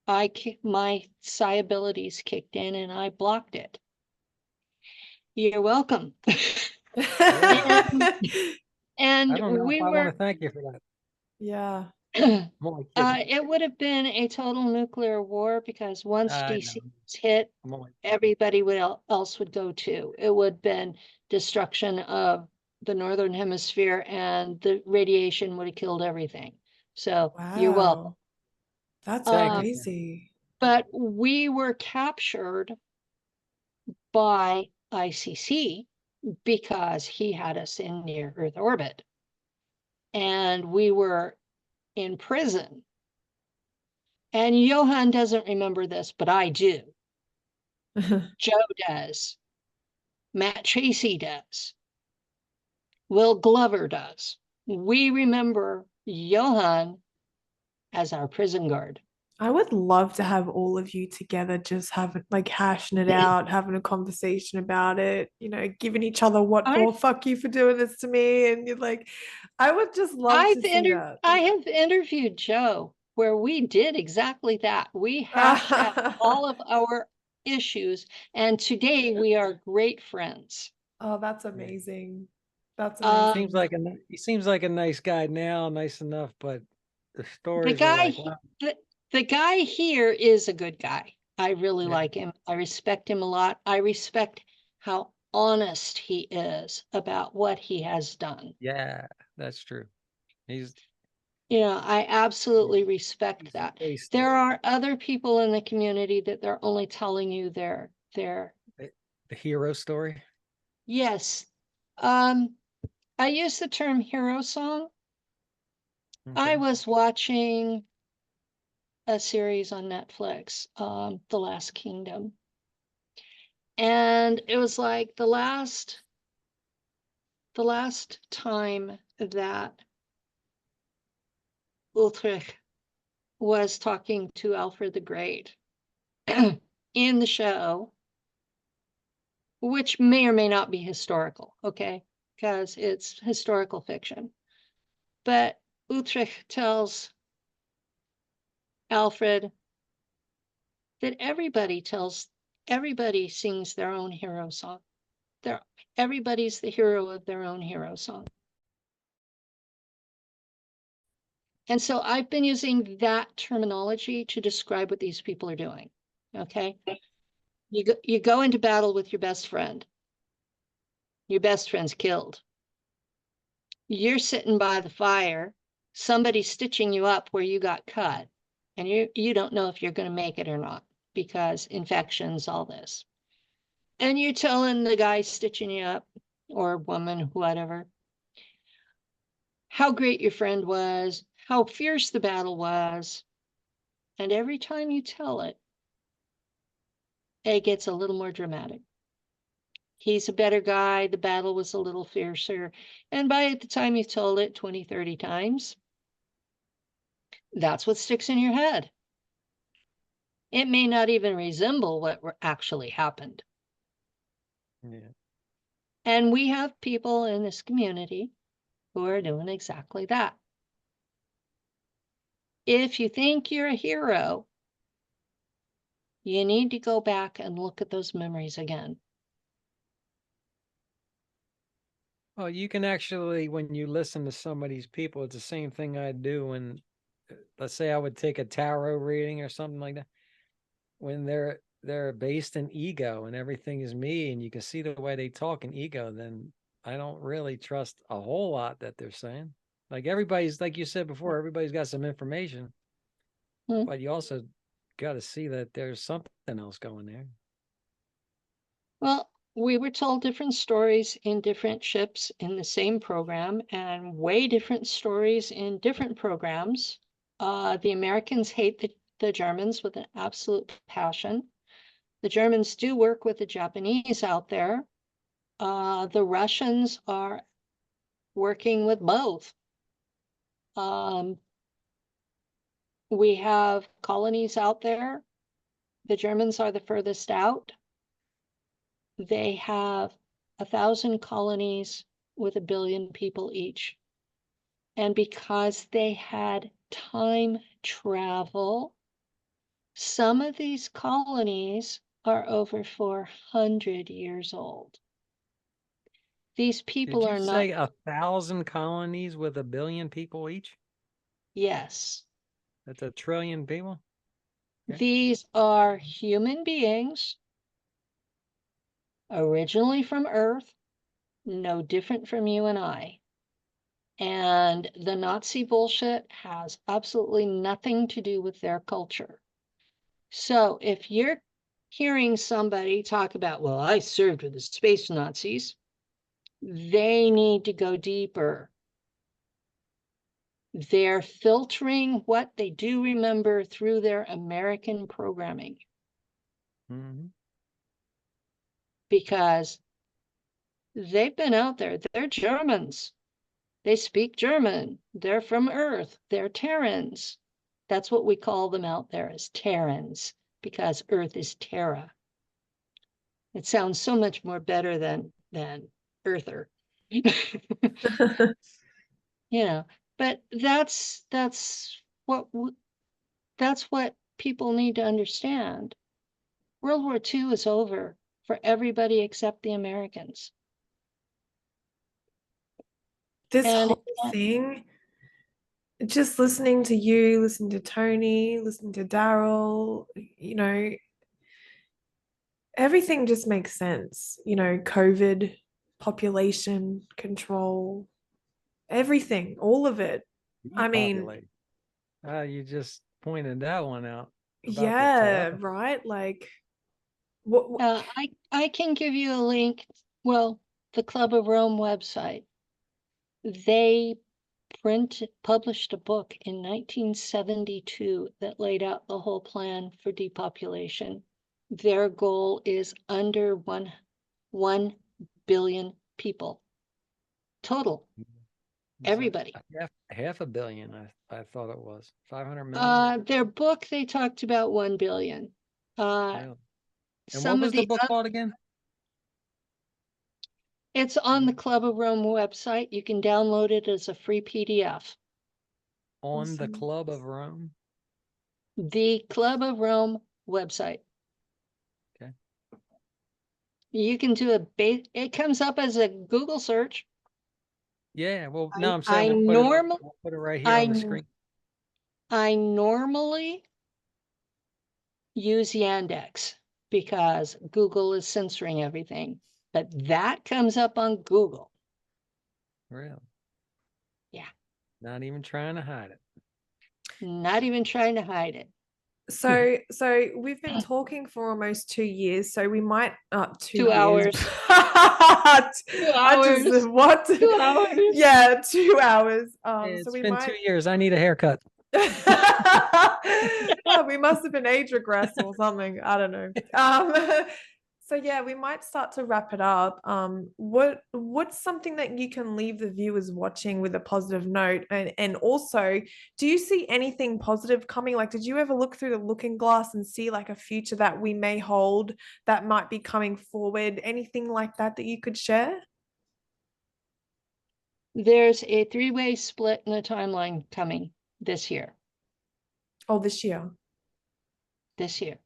[SPEAKER 1] my psi abilities kicked in and I blocked it. You're welcome.
[SPEAKER 3] Yeah.
[SPEAKER 1] And
[SPEAKER 3] I don't know if
[SPEAKER 1] we
[SPEAKER 3] I want
[SPEAKER 1] were
[SPEAKER 3] to thank you for that.
[SPEAKER 2] Yeah.
[SPEAKER 3] I'm only kidding.
[SPEAKER 1] It would have been a total nuclear war because once
[SPEAKER 3] I
[SPEAKER 1] DC
[SPEAKER 3] know.
[SPEAKER 1] was hit,
[SPEAKER 3] I'm only
[SPEAKER 1] everybody else would go too. It would have been destruction of the northern hemisphere, and the radiation would have killed everything. So you're welcome.
[SPEAKER 2] Wow. That's
[SPEAKER 3] thank you.
[SPEAKER 2] crazy.
[SPEAKER 1] But we were captured by ICC because he had us in near Earth orbit. And we were in prison. And Johan doesn't remember this, but I do. Joe does. Matt Tracy does. Will Glover does. We remember Johan as our prison guard.
[SPEAKER 2] I would love to have all of you together, just having like hashing it out, having a conversation about it, giving each other what for, fuck you for doing this to me. And you're like, I would just love to see that.
[SPEAKER 1] I have interviewed Joe where we did exactly that. We hashed out all of our issues, and today we are great friends.
[SPEAKER 2] Oh, that's amazing. That's
[SPEAKER 3] He
[SPEAKER 2] amazing.
[SPEAKER 3] seems like a nice guy now, nice enough, but the
[SPEAKER 1] The
[SPEAKER 3] stories are
[SPEAKER 1] guy,
[SPEAKER 3] like, wow.
[SPEAKER 1] the guy here is a good guy. I really
[SPEAKER 3] Yeah.
[SPEAKER 1] like him. I respect him a lot. I respect how honest he is about what he has done.
[SPEAKER 3] Yeah, that's true. He's
[SPEAKER 1] I absolutely respect that.
[SPEAKER 3] faced
[SPEAKER 1] There are other people in the community that they're only telling you their
[SPEAKER 3] the hero story.
[SPEAKER 1] yes. I use the term hero song. I
[SPEAKER 3] Okay.
[SPEAKER 1] was watching a series on Netflix, The Last Kingdom. And it was like the last time that Ulrich was talking to Alfred the Great in the show, which may or may not be historical, okay? Because it's historical fiction. But Utrecht tells Alfred that everybody sings their own hero song. Everybody's the hero of their own hero song. And so I've been using that terminology to describe what these people are doing. Okay. You go into battle with your best friend. Your best friend's killed. You're sitting by the fire, somebody's stitching you up where you got cut, and you don't know if you're going to make it or not because infections, all this. And you're telling the guy stitching you up, or woman, whatever, how great your friend was, how fierce the battle was. And every time you tell it, it gets a little more dramatic. He's a better guy. The battle was a little fiercer. And by the time you've told it 20, 30 times, that's what sticks in your head. It may not even resemble what actually happened.
[SPEAKER 3] Yeah.
[SPEAKER 1] And we have people in this community who are doing exactly that. If you think you're a hero, you need to go back and look at those memories again.
[SPEAKER 3] Well, you can actually, when you listen to some of these people, it's the same thing I do when, let's say I would take a tarot reading or something like that. When they're based in ego and everything is me, and you can see the way they talk in ego, then I don't really trust a whole lot that they're saying. Like everybody's, like you said before, everybody's got some information, but you also got to see that there's something else going there.
[SPEAKER 1] Well, we were told different stories in different ships in the same program, and way different stories in different programs. The Americans hate the Germans with an absolute passion. The Germans do work with the Japanese out there. The Russians are working with both. We have colonies out there. The Germans are the furthest out. They have 1,000 colonies with 1 billion people each. And because they had time travel, some of these colonies are over 400 years old. These people
[SPEAKER 3] Did you
[SPEAKER 1] are not.
[SPEAKER 3] say 1,000 colonies with 1 billion people each?
[SPEAKER 1] Yes.
[SPEAKER 3] That's 1 trillion people. Okay.
[SPEAKER 1] These are human beings, originally from Earth, no different from you and I. And the Nazi bullshit has absolutely nothing to do with their culture. So if you're hearing somebody talk about, well, I served with the space Nazis, they need to go deeper. They're filtering what they do remember through their American programming.
[SPEAKER 3] Mm-hmm.
[SPEAKER 1] Because they've been out there. They're Germans. They speak German. They're from Earth. They're Terrans. That's what we call them out there, as Terrans, because Earth is Terra. It sounds so much more better than Earther. You know, but that's what people need to understand. World War II is over for everybody except the Americans.
[SPEAKER 2] This
[SPEAKER 1] And
[SPEAKER 2] whole thing, just listening to you, listening to Tony, listening to Daryl, you know, everything just makes sense. You know, COVID, population control, everything, all of it. I mean,
[SPEAKER 3] Depopulate. You just pointed that one out about the
[SPEAKER 2] yeah,
[SPEAKER 3] telepathy.
[SPEAKER 2] right? Like, what
[SPEAKER 1] I can give you a link. Well, the Club of Rome website. They published a book in 1972 that laid out the whole plan for depopulation. Their goal is under 1 billion people total. Everybody.
[SPEAKER 3] Half a billion, I thought it was. 500 million.
[SPEAKER 1] Their book, they talked about 1 billion.
[SPEAKER 3] Yeah. And what
[SPEAKER 1] Some of
[SPEAKER 3] was the
[SPEAKER 1] the
[SPEAKER 3] book called again?
[SPEAKER 1] It's on the Club of Rome website. You can download it as a free PDF.
[SPEAKER 3] On the
[SPEAKER 2] Awesome.
[SPEAKER 3] Club of Rome.
[SPEAKER 1] The Club of Rome website.
[SPEAKER 3] Okay.
[SPEAKER 1] You can do it comes up as a Google search.
[SPEAKER 3] Yeah, well, no, I'm
[SPEAKER 1] I
[SPEAKER 3] saying we'll put it right here on the screen.
[SPEAKER 1] I normally use Yandex because Google is censoring everything, but that comes up on Google.
[SPEAKER 3] Really?
[SPEAKER 1] Yeah.
[SPEAKER 3] Not even trying to hide it.
[SPEAKER 1] Not even trying to hide it.
[SPEAKER 2] So we've been talking for almost 2 years, so we might 2
[SPEAKER 1] 2
[SPEAKER 2] years.
[SPEAKER 1] hours. 2
[SPEAKER 2] I
[SPEAKER 1] hours.
[SPEAKER 2] just what?
[SPEAKER 1] 2 hours.
[SPEAKER 2] Yeah, 2 hours.
[SPEAKER 3] It's
[SPEAKER 2] So we
[SPEAKER 3] been
[SPEAKER 2] might
[SPEAKER 3] 2 years. I need a haircut.
[SPEAKER 2] Oh, we must have been age regress or something. I don't know. So yeah, we might start to wrap it up. What's something that you can leave the viewers watching with a positive note? And also, do you see anything positive coming? Like, did you ever look through the looking glass and see like a future that we may hold that might be coming forward? Anything like that that you could share?
[SPEAKER 1] There's a 3-way split in the timeline coming this year,
[SPEAKER 2] Oh, this year.
[SPEAKER 1] okay.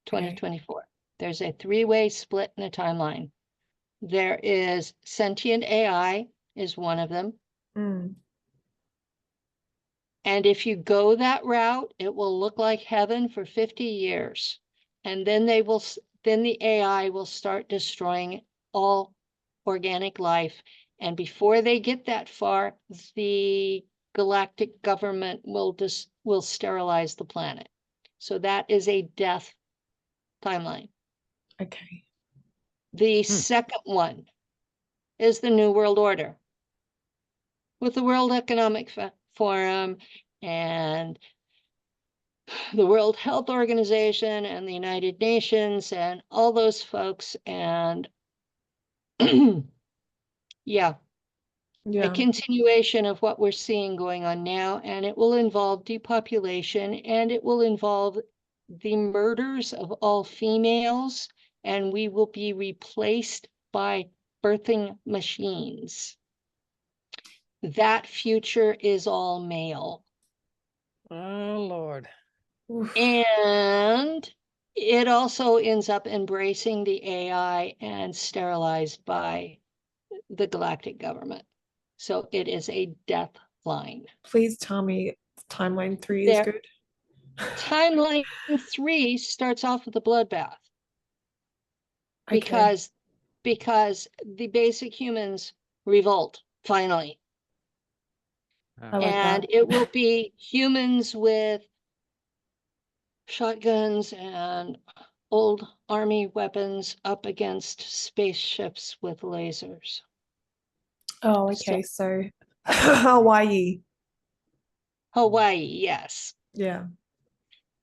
[SPEAKER 1] 2024. There's a 3-way split in the timeline. There is sentient AI is one of them.
[SPEAKER 2] Mm.
[SPEAKER 1] And if you go that route, it will look like heaven for 50 years. And then then the AI will start destroying all organic life. And before they get that far, the galactic government will sterilize the planet. So that is a death timeline.
[SPEAKER 2] Okay.
[SPEAKER 1] The second one is the New World Order with the World Economic Forum and the World Health Organization and the United Nations and all those folks. And yeah, a continuation of what we're seeing going on now. And it will involve depopulation, and it will involve the murders of all females, and we will be replaced by birthing machines. That future is all male.
[SPEAKER 3] Oh, Lord.
[SPEAKER 2] Oof.
[SPEAKER 1] And it also ends up embracing the AI and sterilized by the galactic government. So it is a death line.
[SPEAKER 2] Please tell me Timeline 3 is
[SPEAKER 1] There,
[SPEAKER 2] good.
[SPEAKER 1] timeline 3 starts off with a bloodbath
[SPEAKER 2] Okay.
[SPEAKER 1] because the basic humans revolt finally.
[SPEAKER 2] I like
[SPEAKER 1] And
[SPEAKER 2] that.
[SPEAKER 1] it will be humans with shotguns and old army weapons up against spaceships with lasers.
[SPEAKER 2] Oh,
[SPEAKER 1] So
[SPEAKER 2] okay. So Hawaii.
[SPEAKER 1] Hawaii, yes,
[SPEAKER 2] Yeah.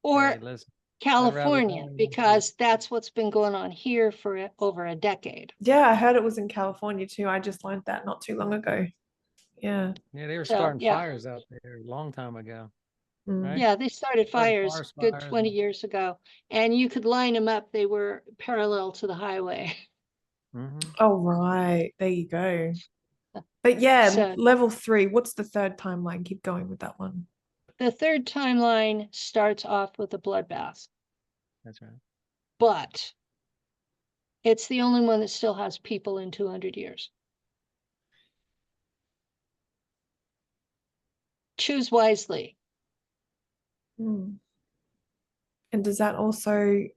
[SPEAKER 1] or
[SPEAKER 3] Hey, listen, I'd rather
[SPEAKER 1] California,
[SPEAKER 3] die than
[SPEAKER 1] because that's what's been going on here for over a decade.
[SPEAKER 2] Yeah, I heard it was in California too. I just learned that not too long ago. Yeah.
[SPEAKER 3] yeah, they were
[SPEAKER 1] So
[SPEAKER 3] starting
[SPEAKER 1] yeah,
[SPEAKER 3] fires out there a long time ago,
[SPEAKER 2] Mm.
[SPEAKER 3] right?
[SPEAKER 1] yeah, they started
[SPEAKER 3] Starting
[SPEAKER 1] fires
[SPEAKER 3] forest
[SPEAKER 1] good
[SPEAKER 3] fires
[SPEAKER 1] 20 years ago, and you could line them up. They were parallel to the highway.
[SPEAKER 2] Oh, right. There you go. But yeah,
[SPEAKER 1] So
[SPEAKER 2] level 3. What's the third timeline? Keep going with that one.
[SPEAKER 1] the third timeline starts off with a bloodbath,
[SPEAKER 3] That's right.
[SPEAKER 1] but it's the only one that still has people in 200 years. Choose wisely.
[SPEAKER 2] Mm. And does that also
[SPEAKER 3] I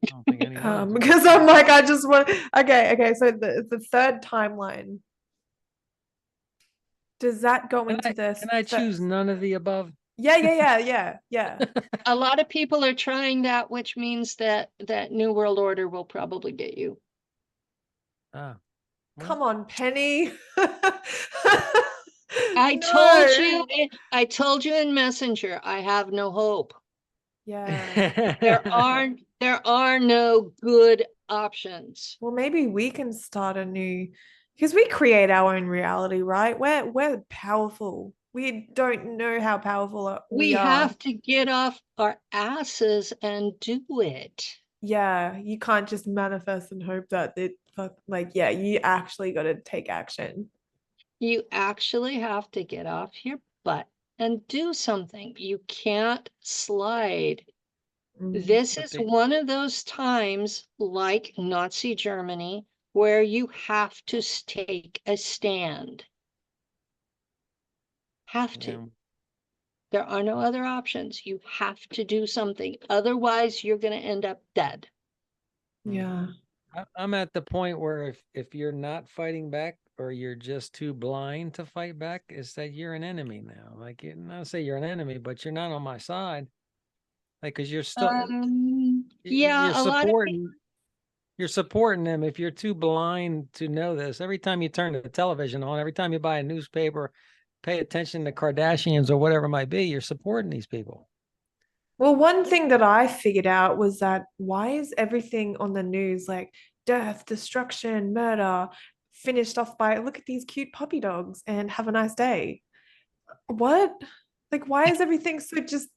[SPEAKER 3] don't think anyone of them.
[SPEAKER 2] because I'm like I just want okay, so the third timeline, does that go into the
[SPEAKER 3] Can I choose none of the above?
[SPEAKER 2] yeah.
[SPEAKER 1] A lot of people are trying that, which means that New World Order will probably get you.
[SPEAKER 3] Ah, well,
[SPEAKER 2] Come on, Penny.
[SPEAKER 1] I told you,
[SPEAKER 2] No.
[SPEAKER 1] I told you in Messenger, I have no hope.
[SPEAKER 2] Yeah.
[SPEAKER 1] There are no good options.
[SPEAKER 2] Well, maybe we can start a new, because we create our own reality, right? We're powerful. We don't know how powerful we
[SPEAKER 1] We
[SPEAKER 2] are.
[SPEAKER 1] have to get off our asses and do it.
[SPEAKER 2] Yeah, you can't just manifest and hope that like yeah, you actually got to take action.
[SPEAKER 1] You actually have to get off your butt and do something. You can't slide.
[SPEAKER 2] Mm,
[SPEAKER 1] This
[SPEAKER 3] but
[SPEAKER 1] is
[SPEAKER 3] the
[SPEAKER 1] one of those times, like Nazi Germany, where you have to take a stand. Have to.
[SPEAKER 3] yeah,
[SPEAKER 1] There are no other options. You have to do something. Otherwise, you're going to end up dead.
[SPEAKER 2] yeah.
[SPEAKER 3] I'm at the point where if you're not fighting back or you're just too blind to fight back, is that you're an enemy now. Like, not say you're an enemy, but you're not on my side. Like, because you're still
[SPEAKER 1] Yeah,
[SPEAKER 3] you're
[SPEAKER 1] a lot of people.
[SPEAKER 3] supporting them. If you're too blind to know this, every time you turn the television on, every time you buy a newspaper, pay attention to Kardashians or whatever it might be, you're supporting these people.
[SPEAKER 2] Well, one thing that I figured out was that why is everything on the news like death, destruction, murder, finished off by look at these cute puppy dogs and have a nice day? What? Like, why is everything so just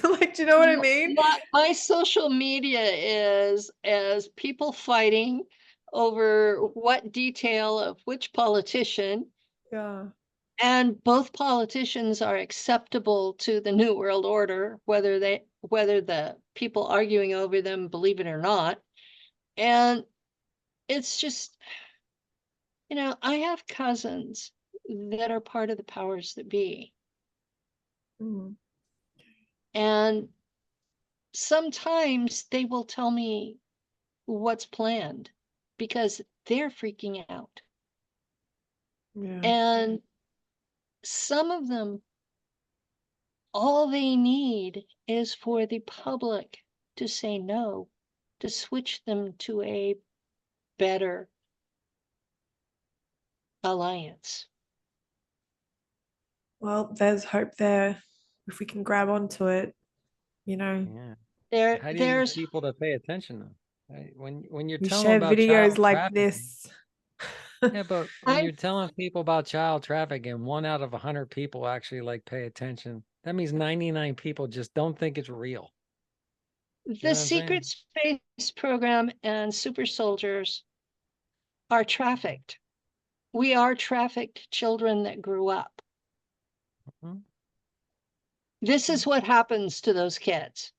[SPEAKER 2] like, do you know what I mean?
[SPEAKER 1] My social media is as people fighting over what detail of which politician,
[SPEAKER 2] Yeah.
[SPEAKER 1] and both politicians are acceptable to the New World Order, whether the people arguing over them believe it or not. And it's just, I have cousins that are part of the powers that be.
[SPEAKER 2] Mm.
[SPEAKER 1] And sometimes they will tell me what's planned because they're freaking out.
[SPEAKER 2] Yeah.
[SPEAKER 1] And some of them, all they need is for the public to say no, to switch them to a better alliance.
[SPEAKER 2] Well, there's hope there if we can grab onto it, you know.
[SPEAKER 3] Yeah.
[SPEAKER 1] There,
[SPEAKER 3] How do you get
[SPEAKER 1] there's
[SPEAKER 3] people to pay attention though? Right? When you're
[SPEAKER 2] We
[SPEAKER 3] telling them
[SPEAKER 2] share
[SPEAKER 3] about
[SPEAKER 2] videos
[SPEAKER 3] child
[SPEAKER 2] like
[SPEAKER 3] trafficking,
[SPEAKER 2] this.
[SPEAKER 3] yeah, but when
[SPEAKER 1] I
[SPEAKER 3] you're telling people about child trafficking, 1 out of 100 people actually like pay attention. That means 99 people just don't think it's real. You
[SPEAKER 1] the
[SPEAKER 3] know what I'm saying?
[SPEAKER 1] secret space program and super soldiers are trafficked. We are trafficked children that grew up.
[SPEAKER 3] Mhm.
[SPEAKER 1] This is what happens to those kids.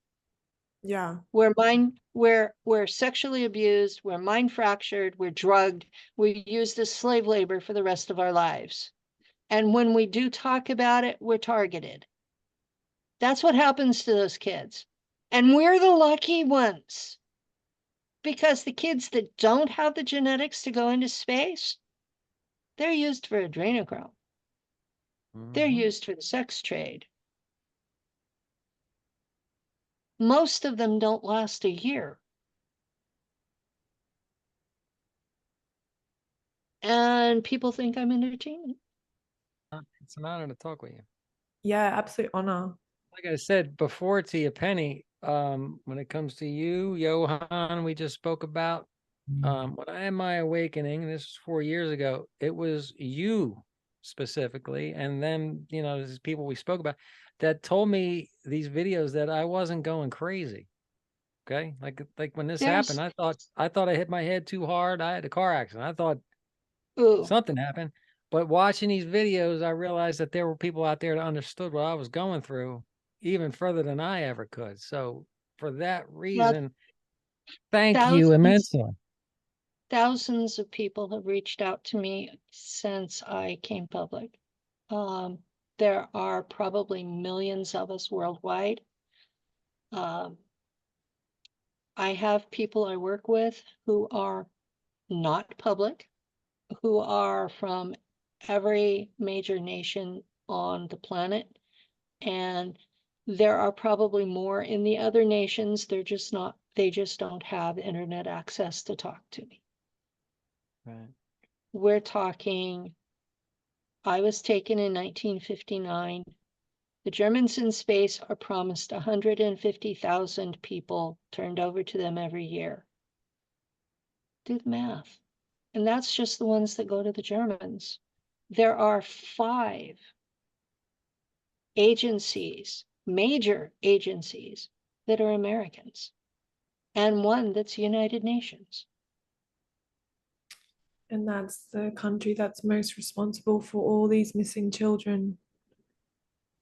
[SPEAKER 2] Yeah.
[SPEAKER 1] We're sexually abused, we're mind fractured, we're drugged, we're used as slave labor for the rest of our lives. And when we do talk about it, we're targeted. That's what happens to those kids. And we're the lucky ones. Because the kids that don't have the genetics to go into space, they're used for adrenochrome. They're
[SPEAKER 3] Mhm.
[SPEAKER 1] used for the sex trade. Most of them don't last a year. And people think I'm entertaining.
[SPEAKER 3] It's an honor to talk with you.
[SPEAKER 2] Yeah, absolute honor.
[SPEAKER 3] Like I said before to you, Penny, when it comes to you, Johan, we just spoke about, when I had my awakening, this was 4 years ago, it was you specifically, and then, these people we spoke about that told me these videos that I wasn't going crazy. Okay. Like when this happened,
[SPEAKER 1] There's,
[SPEAKER 3] I thought I hit my head too hard. I had a car accident. I thought
[SPEAKER 1] ooh,
[SPEAKER 3] something happened. But watching these videos, I realized that there were people out there that understood what I was going through even further than I ever could. So for that
[SPEAKER 1] well,
[SPEAKER 3] reason, thank you
[SPEAKER 1] thousands,
[SPEAKER 3] immensely.
[SPEAKER 1] thousands of people have reached out to me since I came public. There are probably millions of us worldwide. Um, I have people I work with who are not public, who are from every major nation on the planet. And there are probably more in the other nations. They just don't have internet access to talk to me.
[SPEAKER 3] Right.
[SPEAKER 1] We're talking, I was taken in 1959. The Germans in space are promised 150,000 people turned over to them every year. Do the math. And that's just the ones that go to the Germans. There are 5 agencies, major agencies, that are Americans, and one that's United Nations.
[SPEAKER 2] And that's the country that's most responsible for all these missing children.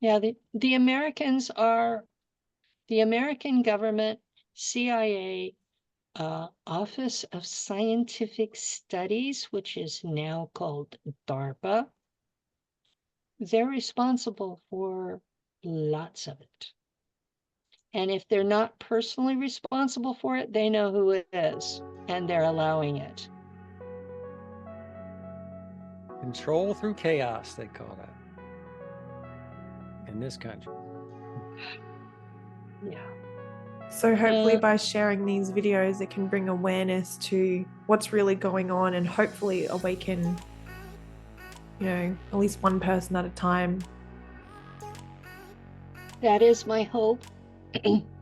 [SPEAKER 1] Yeah, the Americans are the American government, CIA, Office of Scientific Studies, which is now called DARPA. They're responsible for lots of it. And if they're not personally responsible for it, they know who it is, and they're allowing it.
[SPEAKER 3] Control through chaos, they call that in this country.
[SPEAKER 1] Yeah.
[SPEAKER 2] So hopefully by sharing these videos, it can bring awareness to what's really going on and hopefully awaken, at least one person at a time.
[SPEAKER 1] That is my hope.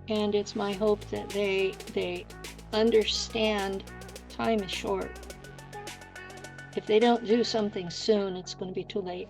[SPEAKER 1] And it's my hope that they understand time is short. If they don't do something soon, it's going to be too late.